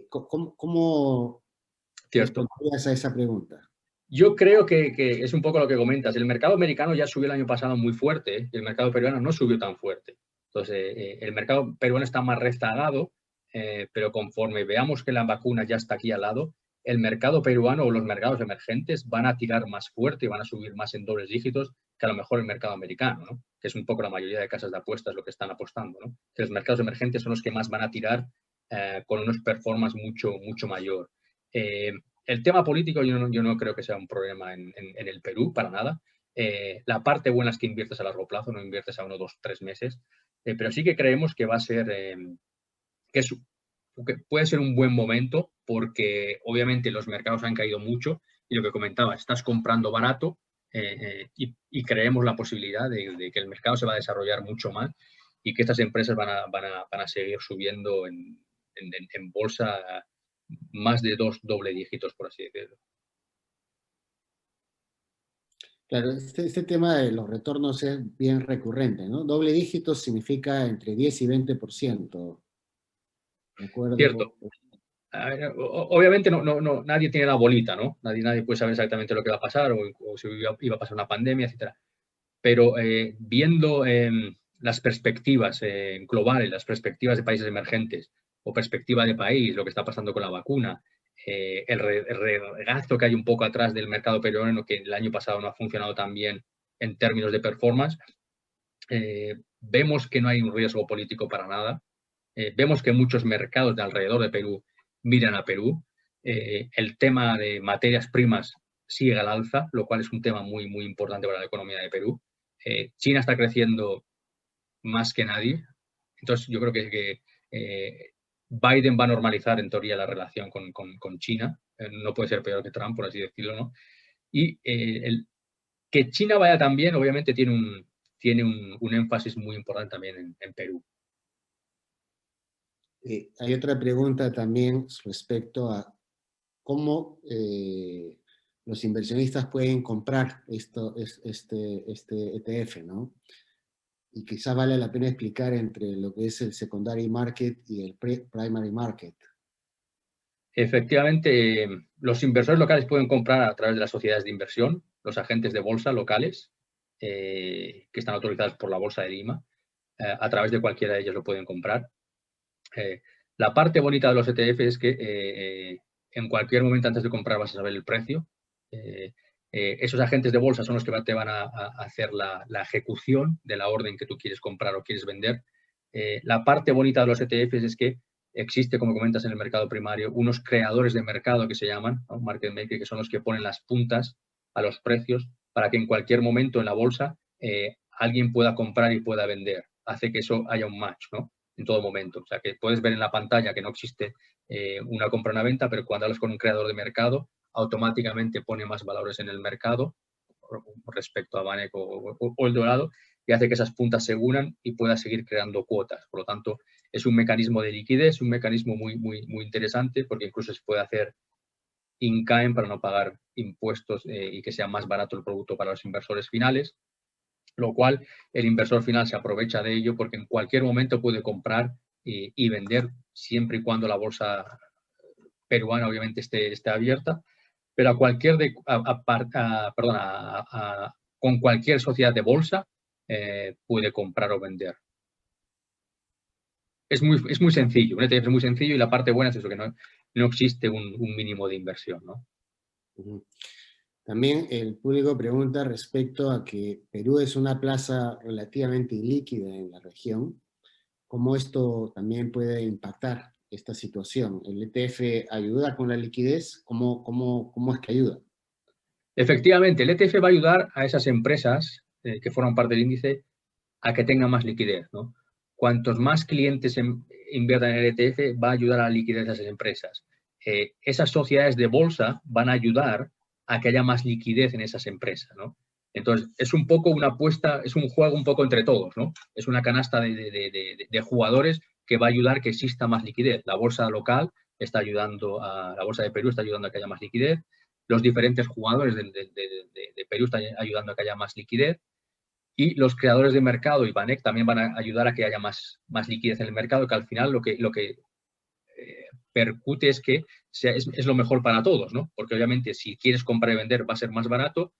¿Cómo responderías a esa pregunta? Yo creo que es un poco lo que comentas. El mercado americano ya subió el año pasado muy fuerte y el mercado peruano no subió tan fuerte. Entonces, el mercado peruano está más rezagado, pero conforme veamos que la vacuna ya está aquí al lado, el mercado peruano o los mercados emergentes van a tirar más fuerte y van a subir más en dobles dígitos que a lo mejor el mercado americano, ¿no? Que es un poco la mayoría de casas de apuestas lo que están apostando, ¿no? Que los mercados emergentes son los que más van a tirar con unos performance mucho mayor. El tema político yo no creo que sea un problema en el Perú, para nada. La parte buena es que inviertes a largo plazo, no inviertes a 1, 2, 3 meses, pero sí que creemos que va a ser, que puede ser un buen momento porque obviamente los mercados han caído mucho y lo que comentaba, estás comprando barato y creemos la posibilidad de que el mercado se va a desarrollar mucho más y que estas empresas van a seguir subiendo en bolsa más de 2 doble dígitos, por así decirlo. Claro, este tema de los retornos es bien recurrente, ¿no? Doble dígito significa entre 10 y 20%. ¿De acuerdo? Cierto. Obviamente nadie tiene la bolita, ¿no? Nadie puede saber exactamente lo que va a pasar o si iba a pasar una pandemia, etcétera. Pero viendo las perspectivas globales, las perspectivas de países emergentes o perspectiva de país, lo que está pasando con la vacuna, el regazo que hay un poco atrás del mercado peruano que el año pasado no ha funcionado tan bien en términos de performance, vemos que no hay un riesgo político para nada. Vemos que muchos mercados de alrededor de Perú miran a Perú. El tema de materias primas sigue al alza, lo cual es un tema muy, muy importante para la economía de Perú. China está creciendo más que nadie. Entonces, yo creo que Biden va a normalizar, en teoría, la relación con China. No puede ser peor que Trump, por así decirlo, ¿no? Y que China vaya tan bien, obviamente, tiene un énfasis muy importante también en Perú. Hay otra pregunta también respecto a cómo los inversionistas pueden comprar este ETF, ¿no? Y quizás vale la pena explicar entre lo que es el secondary market y el primary market. Efectivamente, los inversores locales pueden comprar a través de las sociedades de inversión, los agentes de bolsa locales, que están autorizados por la Bolsa de Lima. A través de cualquiera de ellos lo pueden comprar. La parte bonita de los ETF es que en cualquier momento antes de comprar vas a saber el precio. Esos agentes de bolsa son los que te van a hacer la ejecución de la orden que tú quieres comprar o quieres vender. La parte bonita de los ETFs es que existe, como comentas, en el mercado primario, unos creadores de mercado que se llaman, ¿no? Market maker, que son los que ponen las puntas a los precios para que en cualquier momento en la bolsa alguien pueda comprar y pueda vender. Hace que eso haya un match, ¿no? En todo momento. O sea, que puedes ver en la pantalla que no existe una compra o una venta, pero cuando hablas con un creador de mercado, automáticamente pone más valores en el mercado respecto a Banek o el Dorado, y hace que esas puntas se unan y pueda seguir creando cuotas. Por lo tanto, es un mecanismo de liquidez, un mecanismo muy, muy, muy interesante, porque incluso se puede hacer in-kind para no pagar impuestos y que sea más barato el producto para los inversores finales, lo cual el inversor final se aprovecha de ello porque en cualquier momento puede comprar y vender, siempre y cuando la bolsa peruana obviamente esté abierta, pero con cualquier sociedad de bolsa puede comprar o vender. Es muy sencillo, un ETF es muy sencillo y la parte buena es eso, que no existe un mínimo de inversión, ¿no? También el público pregunta respecto a que Perú es una plaza relativamente ilíquida en la región, ¿cómo esto también puede impactar esta situación? ¿El ETF ayuda con la liquidez? ¿Cómo es que ayuda? Efectivamente, el ETF va a ayudar a esas empresas que forman parte del índice a que tengan más liquidez, ¿no? Cuantos más clientes inviertan en el ETF, va a ayudar a la liquidez de esas empresas. Esas sociedades de bolsa van a ayudar a que haya más liquidez en esas empresas, ¿no? Entonces, es un poco una apuesta, es un juego un poco entre todos, ¿no? Es una canasta de jugadores que va a ayudar a que exista más liquidez. La bolsa local está ayudando la bolsa de Perú está ayudando a que haya más liquidez. Los diferentes jugadores de Perú están ayudando a que haya más liquidez. Y los creadores de mercado y Banek también van a ayudar a que haya más liquidez en el mercado, que al final lo que percute es que es lo mejor para todos, ¿no? Porque obviamente si quieres comprar y vender va a ser más barato,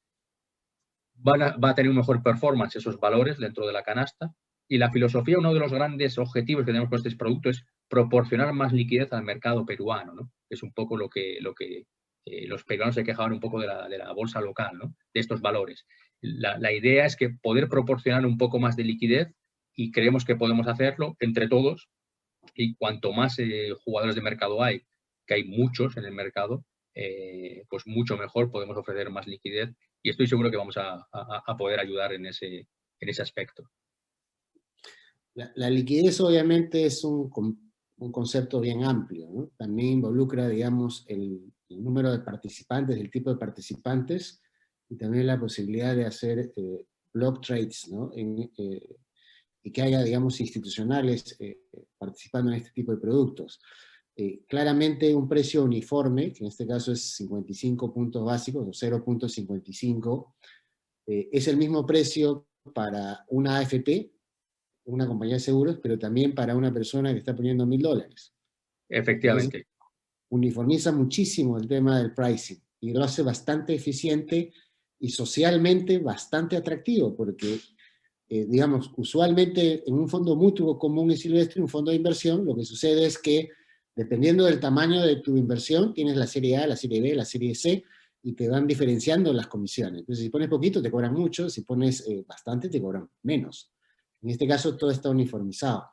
va a tener un mejor performance esos valores dentro de la canasta. Y la filosofía, uno de los grandes objetivos que tenemos con este producto es proporcionar más liquidez al mercado peruano, ¿no? Es un poco lo que los peruanos se quejaban un poco de la bolsa local, ¿no? De estos valores. La idea es que poder proporcionar un poco más de liquidez y creemos que podemos hacerlo entre todos y cuanto más jugadores de mercado hay, que hay muchos en el mercado, pues mucho mejor podemos ofrecer más liquidez y estoy seguro que vamos a poder ayudar en ese aspecto. La liquidez obviamente es un concepto bien amplio, ¿no? También involucra, digamos, el número de participantes, el tipo de participantes y también la posibilidad de hacer block trades, ¿no? Y que haya, digamos, institucionales participando en este tipo de productos. Claramente un precio uniforme, que en este caso es 55 puntos básicos o 0.55, es el mismo precio para una AFP, una compañía de seguros, pero también para una persona que está poniendo $1.000. Entonces, Efectivamente. uniformiza muchísimo el tema del pricing y lo hace bastante eficiente y socialmente bastante atractivo, porque, digamos, usualmente en un fondo mutuo común y silvestre, un fondo de inversión, lo que sucede es que, dependiendo del tamaño de tu inversión, tienes la serie A, la serie B, la serie C, y te van diferenciando las comisiones. Entonces, si pones poquito, te cobran mucho, si pones bastante, te cobran menos. En este caso, todo está uniformizado.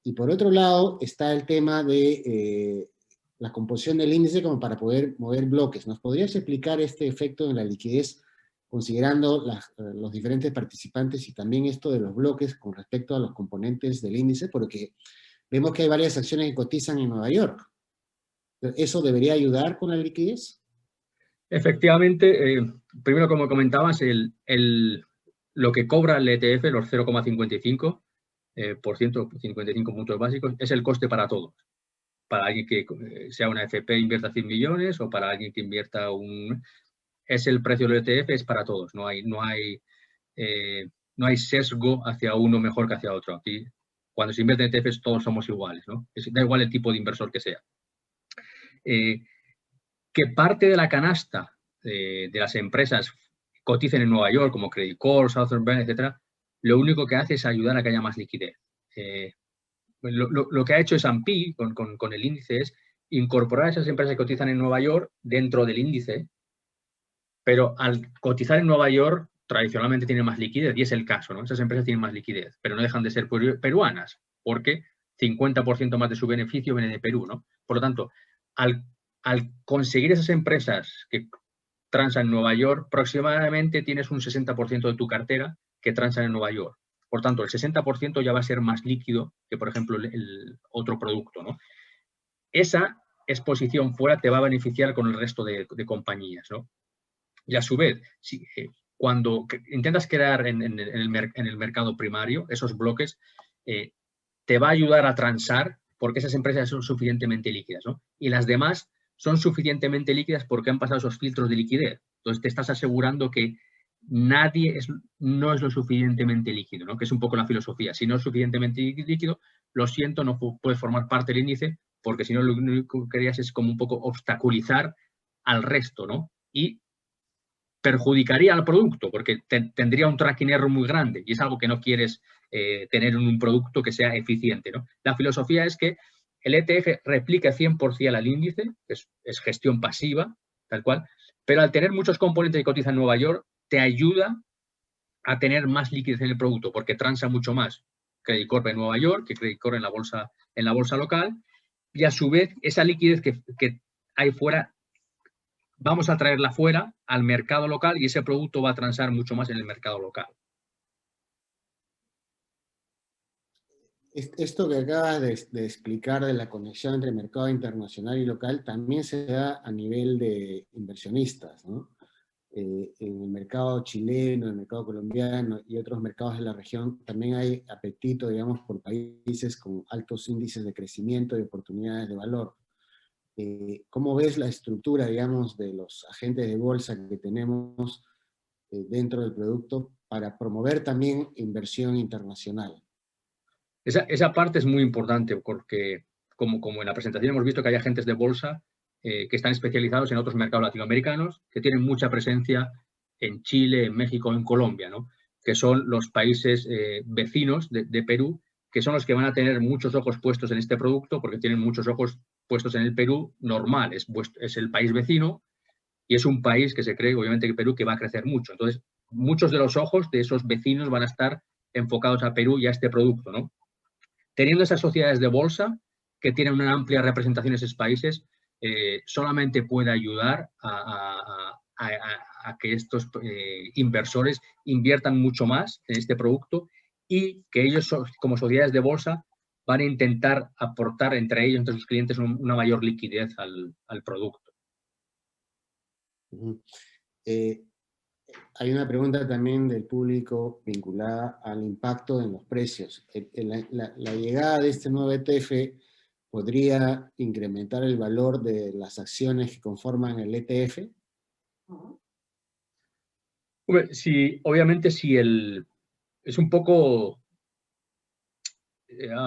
Y por otro lado, está el tema de la composición del índice como para poder mover bloques. ¿Nos podrías explicar este efecto en la liquidez considerando los diferentes participantes y también esto de los bloques con respecto a los componentes del índice? Porque vemos que hay varias acciones que cotizan en Nueva York. ¿Eso debería ayudar con la liquidez? Efectivamente, primero, como comentabas, lo que cobra el ETF, los 0,55%, 55 puntos básicos, es el coste para todos. Para alguien que sea una FP invierta 100 millones o para alguien que invierta es el precio del ETF, es para todos. No hay sesgo hacia uno mejor que hacia otro. Aquí, cuando se invierte en ETFs, todos somos iguales, ¿no? Da igual el tipo de inversor que sea. Que parte de la canasta de las empresas coticen en Nueva York, como Credit Corp, Southern Bank, etcétera, lo único que hace es ayudar a que haya más liquidez. Lo que ha hecho S&P con el índice es incorporar a esas empresas que cotizan en Nueva York dentro del índice, pero al cotizar en Nueva York tradicionalmente tienen más liquidez, y es el caso, ¿no? Esas empresas tienen más liquidez, pero no dejan de ser peruanas, porque 50% más de su beneficio viene de Perú, ¿no? Por lo tanto, al conseguir esas empresas que transan en Nueva York, aproximadamente tienes un 60% de tu cartera que transan en Nueva York. Por tanto, el 60% ya va a ser más líquido que, por ejemplo, el otro producto, ¿no? Esa exposición fuera te va a beneficiar con el resto de compañías, ¿no? Y a su vez, cuando intentas crear en el mercado primario esos bloques, te va a ayudar a transar porque esas empresas son suficientemente líquidas, ¿no? Y las demás son suficientemente líquidas porque han pasado esos filtros de liquidez. Entonces te estás asegurando que nadie no es lo suficientemente líquido, ¿no? Que es un poco la filosofía. Si no es suficientemente líquido, lo siento, no puedes formar parte del índice, porque si no lo único que querías es como un poco obstaculizar al resto, ¿no? Y perjudicaría al producto, porque tendría un tracking error muy grande, y es algo que no quieres tener en un producto que sea eficiente, ¿no? La filosofía es que el ETF replique 100% al índice, es gestión pasiva, tal cual, pero al tener muchos componentes que cotizan en Nueva York, te ayuda a tener más liquidez en el producto, porque transa mucho más Credit Corp en Nueva York que Credit Corp en la bolsa local, y a su vez esa liquidez que hay fuera, vamos a traerla fuera al mercado local y ese producto va a transar mucho más en el mercado local. Esto que acabas de explicar de la conexión entre mercado internacional y local también se da a nivel de inversionistas, ¿no? En el mercado chileno, en el mercado colombiano y otros mercados de la región también hay apetito, digamos, por países con altos índices de crecimiento y oportunidades de valor. ¿Cómo ves la estructura, digamos, de los agentes de bolsa que tenemos dentro del producto para promover también inversión internacional? Esa parte es muy importante porque, como en la presentación hemos visto que hay agentes de bolsa que están especializados en otros mercados latinoamericanos, que tienen mucha presencia en Chile, en México, en Colombia, ¿no? Que son los países vecinos de Perú, que son los que van a tener muchos ojos puestos en este producto, porque tienen muchos ojos puestos en el Perú normal, es el país vecino, y es un país que se cree, obviamente, que Perú que va a crecer mucho. Entonces, muchos de los ojos de esos vecinos van a estar enfocados a Perú y a este producto, ¿no? Teniendo esas sociedades de bolsa que tienen una amplia representación en esos países, solamente puede ayudar a que estos inversores inviertan mucho más en este producto y que ellos, como sociedades de bolsa, van a intentar aportar entre ellos, entre sus clientes, una mayor liquidez al producto. Hay una pregunta también del público vinculada al impacto en los precios. La llegada de este nuevo ETF podría incrementar el valor de las acciones que conforman el ETF. Sí, obviamente si es un poco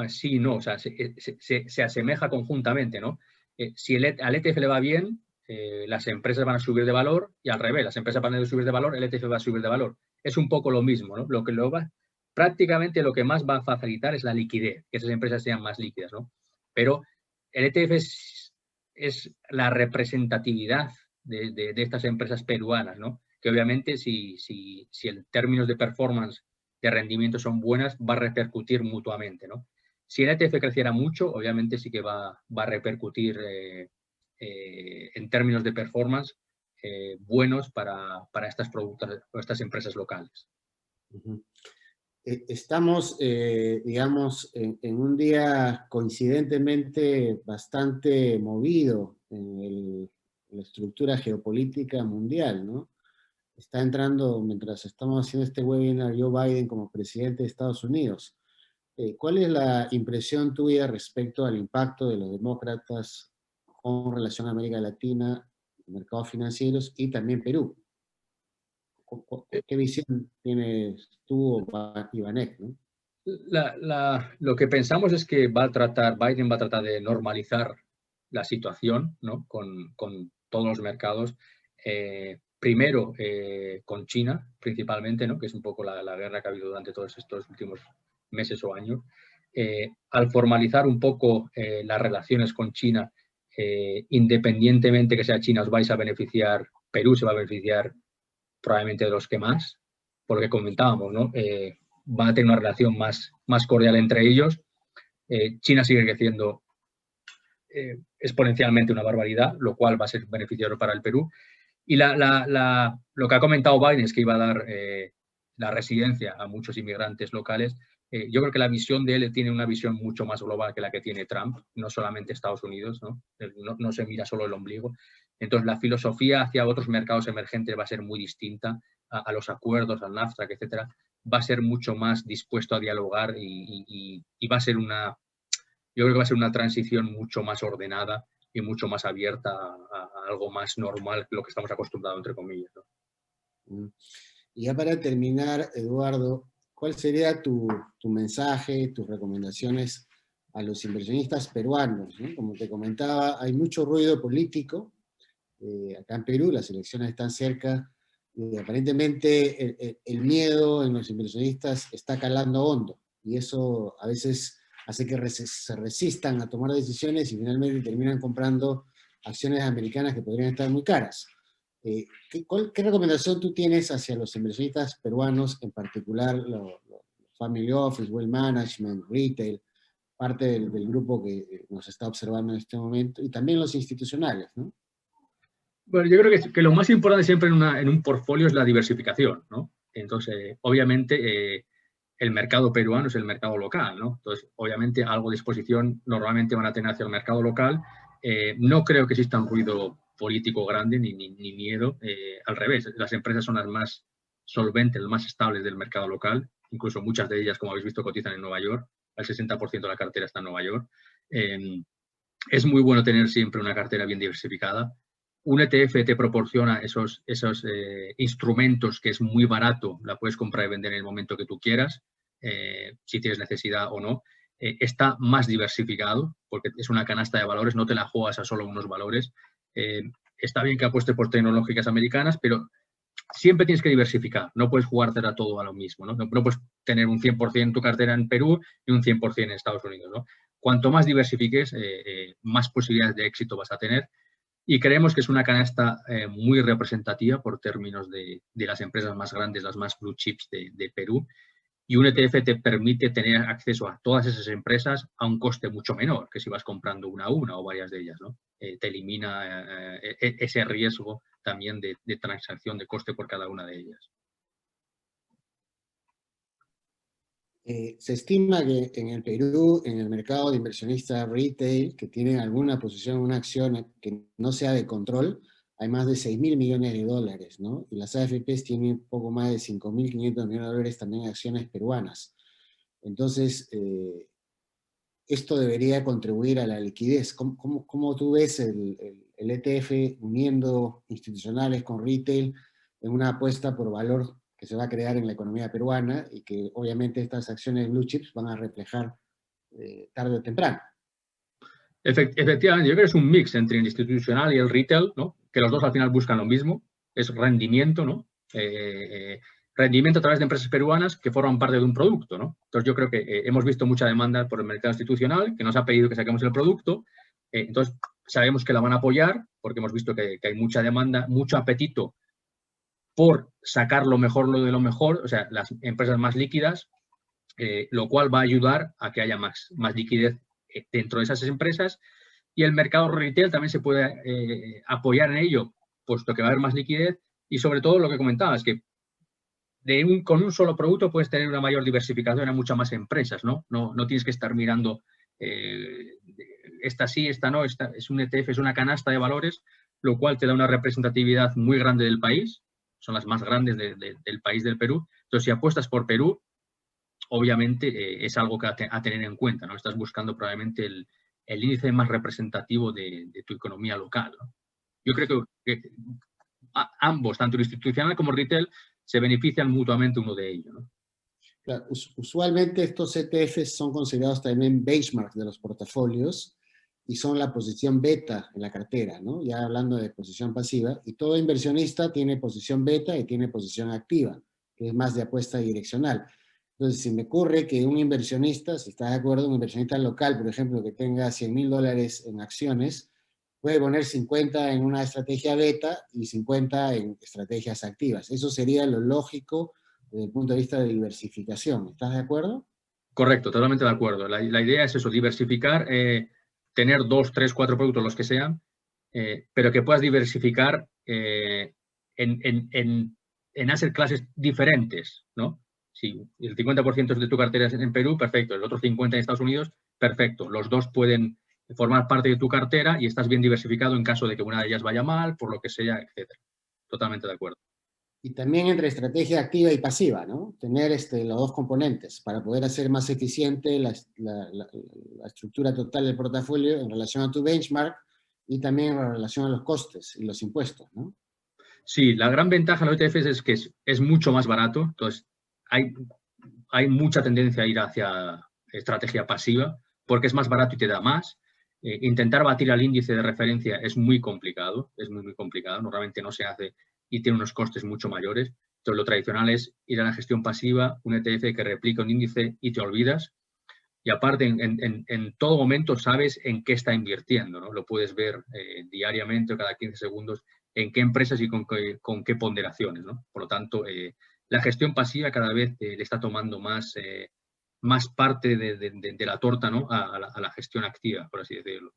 sí, no, o sea, se asemeja conjuntamente, ¿no? Si al ETF le va bien, las empresas van a subir de valor y al revés, las empresas van a subir de valor, el ETF va a subir de valor. Es un poco lo mismo, ¿no? Prácticamente lo que más va a facilitar es la liquidez, que esas empresas sean más líquidas, ¿no? Pero el ETF es la representatividad de estas empresas peruanas, ¿no? Que obviamente si en términos de performance, de rendimiento son buenas, va a repercutir mutuamente, ¿no? Si el ETF creciera mucho, obviamente sí que va a repercutir en términos de performance, buenos para estas empresas locales. Estamos, digamos, en un día coincidentemente bastante movido en la estructura geopolítica mundial, ¿no? Está entrando, mientras estamos haciendo este webinar, Joe Biden como presidente de Estados Unidos. ¿Cuál es la impresión tuya respecto al impacto de los demócratas con relación a América Latina, mercados financieros y también Perú? ¿Qué visión tienes tú y Banek, ¿no? Lo que pensamos es que Biden va a tratar de normalizar la situación, ¿no? con todos los mercados. Primero con China, principalmente, ¿no? Que es un poco la guerra que ha habido durante todos estos últimos meses o años. Al formalizar un poco las relaciones con China, independientemente que sea China, os vais a beneficiar, Perú se va a beneficiar probablemente de los que más, porque comentábamos, ¿no? Van a tener una relación más cordial entre ellos. China sigue creciendo exponencialmente una barbaridad, lo cual va a ser beneficioso para el Perú. Y lo que ha comentado Biden es que iba a dar la residencia a muchos inmigrantes locales. Yo creo que la visión de él tiene una visión mucho más global que la que tiene Trump, no solamente Estados Unidos, ¿no? No se mira solo el ombligo. Entonces, la filosofía hacia otros mercados emergentes va a ser muy distinta a los acuerdos, al NAFTA, etcétera. Va a ser mucho más dispuesto a dialogar y va a ser yo creo que va a ser una transición mucho más ordenada y mucho más abierta a algo más normal que lo que estamos acostumbrados, entre comillas, ¿no? Y ya para terminar, Eduardo, ¿cuál sería tu mensaje, tus recomendaciones a los inversionistas peruanos, ¿no? Como te comentaba, hay mucho ruido político. Acá en Perú las elecciones están cerca y aparentemente el miedo en los inversionistas está calando hondo y eso a veces hace que se resistan a tomar decisiones y finalmente terminan comprando acciones americanas que podrían estar muy caras. ¿Qué recomendación tú tienes hacia los inversionistas peruanos, en particular los Family Office, Wealth Management, Retail, parte del grupo que nos está observando en este momento, y también los institucionales, ¿no? Bueno, yo creo que lo más importante siempre en un portfolio es la diversificación, ¿no? Entonces, obviamente, el mercado peruano es el mercado local, ¿no? Entonces, obviamente, algo de exposición normalmente van a tener hacia el mercado local. No creo que exista un ruido político grande ni miedo. Al revés, las empresas son las más solventes, las más estables del mercado local. Incluso muchas de ellas, como habéis visto, cotizan en Nueva York. El 60% de la cartera está en Nueva York. Es muy bueno tener siempre una cartera bien diversificada. Un ETF te proporciona esos instrumentos que es muy barato, la puedes comprar y vender en el momento que tú quieras, si tienes necesidad o no. Está más diversificado porque es una canasta de valores, no te la juegas a solo unos valores. Está bien que apuestes por tecnológicas americanas, pero siempre tienes que diversificar, no puedes jugártela todo a lo mismo, ¿no? No puedes tener un 100% tu cartera en Perú y un 100% en Estados Unidos, ¿no? Cuanto más diversifiques, más posibilidades de éxito vas a tener. Y creemos que es una canasta muy representativa por términos de las empresas más grandes, las más blue chips de Perú. Y un ETF te permite tener acceso a todas esas empresas a un coste mucho menor que si vas comprando una a una o varias de ellas, ¿no? Te elimina ese riesgo también de transacción de coste por cada una de ellas. Se estima que en el Perú, en el mercado de inversionistas retail, que tienen alguna posición en una acción que no sea de control, hay más de 6.000 millones de dólares, ¿no? Y las AFPs tienen poco más de 5.500 millones de dólares también en acciones peruanas. Entonces, esto debería contribuir a la liquidez. ¿Cómo tú ves el ETF uniendo institucionales con retail en una apuesta por valor que se va a crear en la economía peruana y que obviamente estas acciones blue chips van a reflejar tarde o temprano? Efectivamente, yo creo que es un mix entre el institucional y el retail, ¿no? Que los dos al final buscan lo mismo, es rendimiento, ¿no? Rendimiento a través de empresas peruanas que forman parte de un producto, ¿no? Entonces yo creo que hemos visto mucha demanda por el mercado institucional que nos ha pedido que saquemos el producto, entonces sabemos que la van a apoyar porque hemos visto que hay mucha demanda, mucho apetito por sacar lo de lo mejor, o sea, las empresas más líquidas, lo cual va a ayudar a que haya más liquidez dentro de esas empresas y el mercado retail también se puede apoyar en ello, puesto que va a haber más liquidez y sobre todo lo que comentabas, que con un solo producto puedes tener una mayor diversificación a muchas más empresas, ¿no? No tienes que estar mirando esta sí, esta no, esta es un ETF, es una canasta de valores, lo cual te da una representatividad muy grande del país, son las más grandes del país del Perú. Entonces, si apuestas por Perú, obviamente es algo que a tener en cuenta, ¿no? Estás buscando probablemente el índice más representativo de tu economía local, ¿no? Yo creo que ambos, tanto el institucional como el retail, se benefician mutuamente uno de ellos, ¿no? Claro, usualmente estos ETFs son considerados también benchmarks de los portafolios y son la posición beta en la cartera, ¿no? Ya hablando de posición pasiva, y todo inversionista tiene posición beta y tiene posición activa, que es más de apuesta direccional. Entonces, si me ocurre que un inversionista, si está de acuerdo, un inversionista local, por ejemplo, que tenga $100,000 en acciones, puede poner 50 en una estrategia beta y 50 en estrategias activas. Eso sería lo lógico desde el punto de vista de diversificación. ¿Estás de acuerdo? Correcto, totalmente de acuerdo. La idea es eso, diversificar, tener 2, 3, 4 productos, los que sean, pero que puedas diversificar en asset clases diferentes, ¿no? Si el 50% de tu cartera es en Perú, perfecto. El otro 50% en Estados Unidos, perfecto. Los dos pueden formar parte de tu cartera y estás bien diversificado en caso de que una de ellas vaya mal, por lo que sea, etcétera. Totalmente de acuerdo. Y también entre estrategia activa y pasiva, ¿no? Tener los dos componentes para poder hacer más eficiente la estructura total del portafolio en relación a tu benchmark y también en relación a los costes y los impuestos, ¿no? Sí, la gran ventaja de los ETFs es que es mucho más barato. Entonces, hay mucha tendencia a ir hacia estrategia pasiva porque es más barato y te da más. Intentar batir al índice de referencia es muy complicado, es muy complicado. Normalmente no se hace y tiene unos costes mucho mayores. Entonces, lo tradicional es ir a la gestión pasiva, un ETF que replica un índice y te olvidas. Y aparte, en todo momento sabes en qué está invirtiendo, ¿no? Lo puedes ver diariamente o cada 15 segundos en qué empresas y con qué ponderaciones, ¿no? Por lo tanto, la gestión pasiva cada vez le está tomando más parte de la torta, ¿no? a la gestión activa, por así decirlo.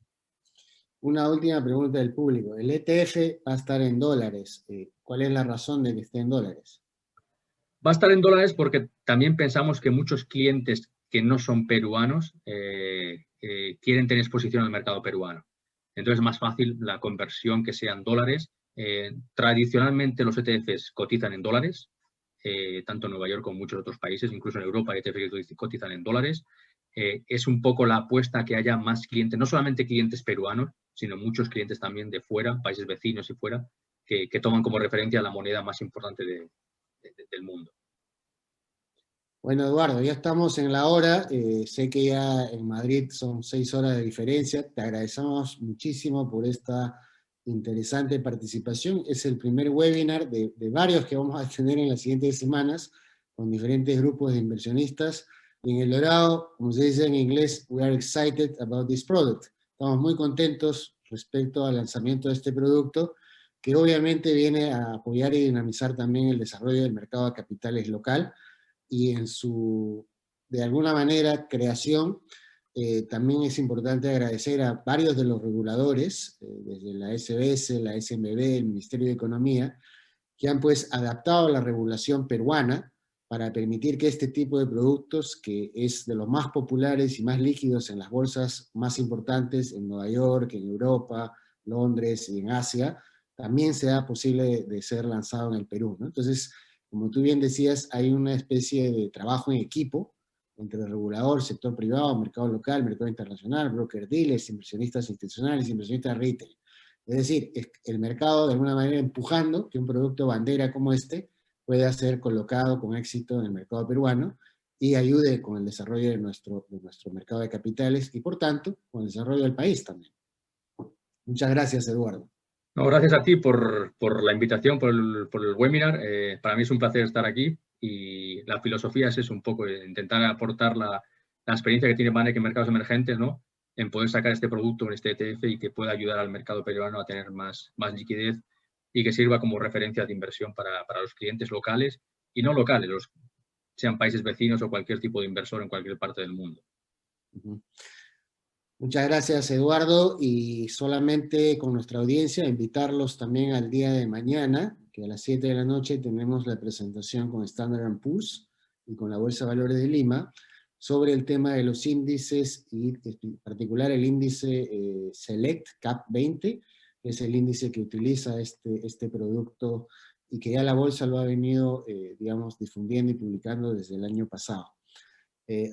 Una última pregunta del público. El ETF va a estar en dólares. ¿Cuál es la razón de que esté en dólares? Va a estar en dólares porque también pensamos que muchos clientes que no son peruanos quieren tener exposición al mercado peruano. Entonces es más fácil la conversión que sean dólares. Tradicionalmente los ETFs cotizan en dólares, tanto en Nueva York como en muchos otros países, incluso en Europa hay ETFs que cotizan en dólares. Es un poco la apuesta a que haya más clientes, no solamente clientes peruanos, sino muchos clientes también de fuera, países vecinos y fuera, que toman como referencia la moneda más importante del mundo. Bueno, Eduardo, ya estamos en la hora. Sé que ya en Madrid son 6 horas de diferencia. Te agradecemos muchísimo por esta interesante participación. Es el primer webinar de varios que vamos a tener en las siguientes semanas con diferentes grupos de inversionistas. Y en El Dorado, como se dice en inglés, we are excited about this product. Estamos muy contentos respecto al lanzamiento de este producto, que obviamente viene a apoyar y dinamizar también el desarrollo del mercado de capitales local y en su, de alguna manera, creación. También es importante agradecer a varios de los reguladores, desde la SBS, la SMB, el Ministerio de Economía, que han pues adaptado la regulación peruana para permitir que este tipo de productos, que es de los más populares y más líquidos en las bolsas más importantes en Nueva York, en Europa, Londres y en Asia, también sea posible de ser lanzado en el Perú, ¿no? Entonces, como tú bien decías, hay una especie de trabajo en equipo entre el regulador, sector privado, mercado local, mercado internacional, broker dealers, inversionistas institucionales, inversionistas retail. Es decir, el mercado de alguna manera empujando que un producto bandera como este pueda ser colocado con éxito en el mercado peruano y ayude con el desarrollo de nuestro mercado de capitales y, por tanto, con el desarrollo del país también. Muchas gracias, Eduardo. No, gracias a ti por la invitación, por el webinar. Para mí es un placer estar aquí y la filosofía es eso, un poco intentar aportar la experiencia que tiene Banek en mercados emergentes, ¿no? En poder sacar este producto en este ETF y que pueda ayudar al mercado peruano a tener más liquidez y que sirva como referencia de inversión para los clientes locales y no locales, sean países vecinos o cualquier tipo de inversor en cualquier parte del mundo. Muchas gracias, Eduardo, y solamente con nuestra audiencia invitarlos también al día de mañana, que a las 7 de la noche tenemos la presentación con Standard & Poor's y con la Bolsa de Valores de Lima sobre el tema de los índices y en particular el índice Select CAP 20, que es el índice que utiliza este producto y que ya la bolsa lo ha venido, digamos, difundiendo y publicando desde el año pasado.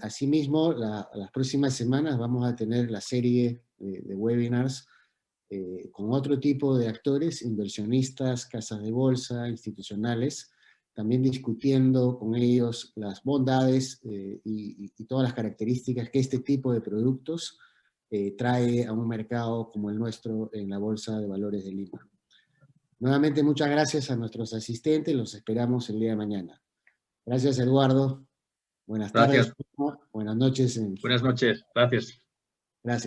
Asimismo, las próximas semanas vamos a tener la serie de webinars con otro tipo de actores, inversionistas, casas de bolsa, institucionales, también discutiendo con ellos las bondades y todas las características que este tipo de productos trae a un mercado como el nuestro en la Bolsa de Valores de Lima. Nuevamente, muchas gracias a nuestros asistentes, los esperamos el día de mañana. Gracias, Eduardo. Buenas tardes, Gracias. buenas noches. Buenas noches. Gracias. Gracias.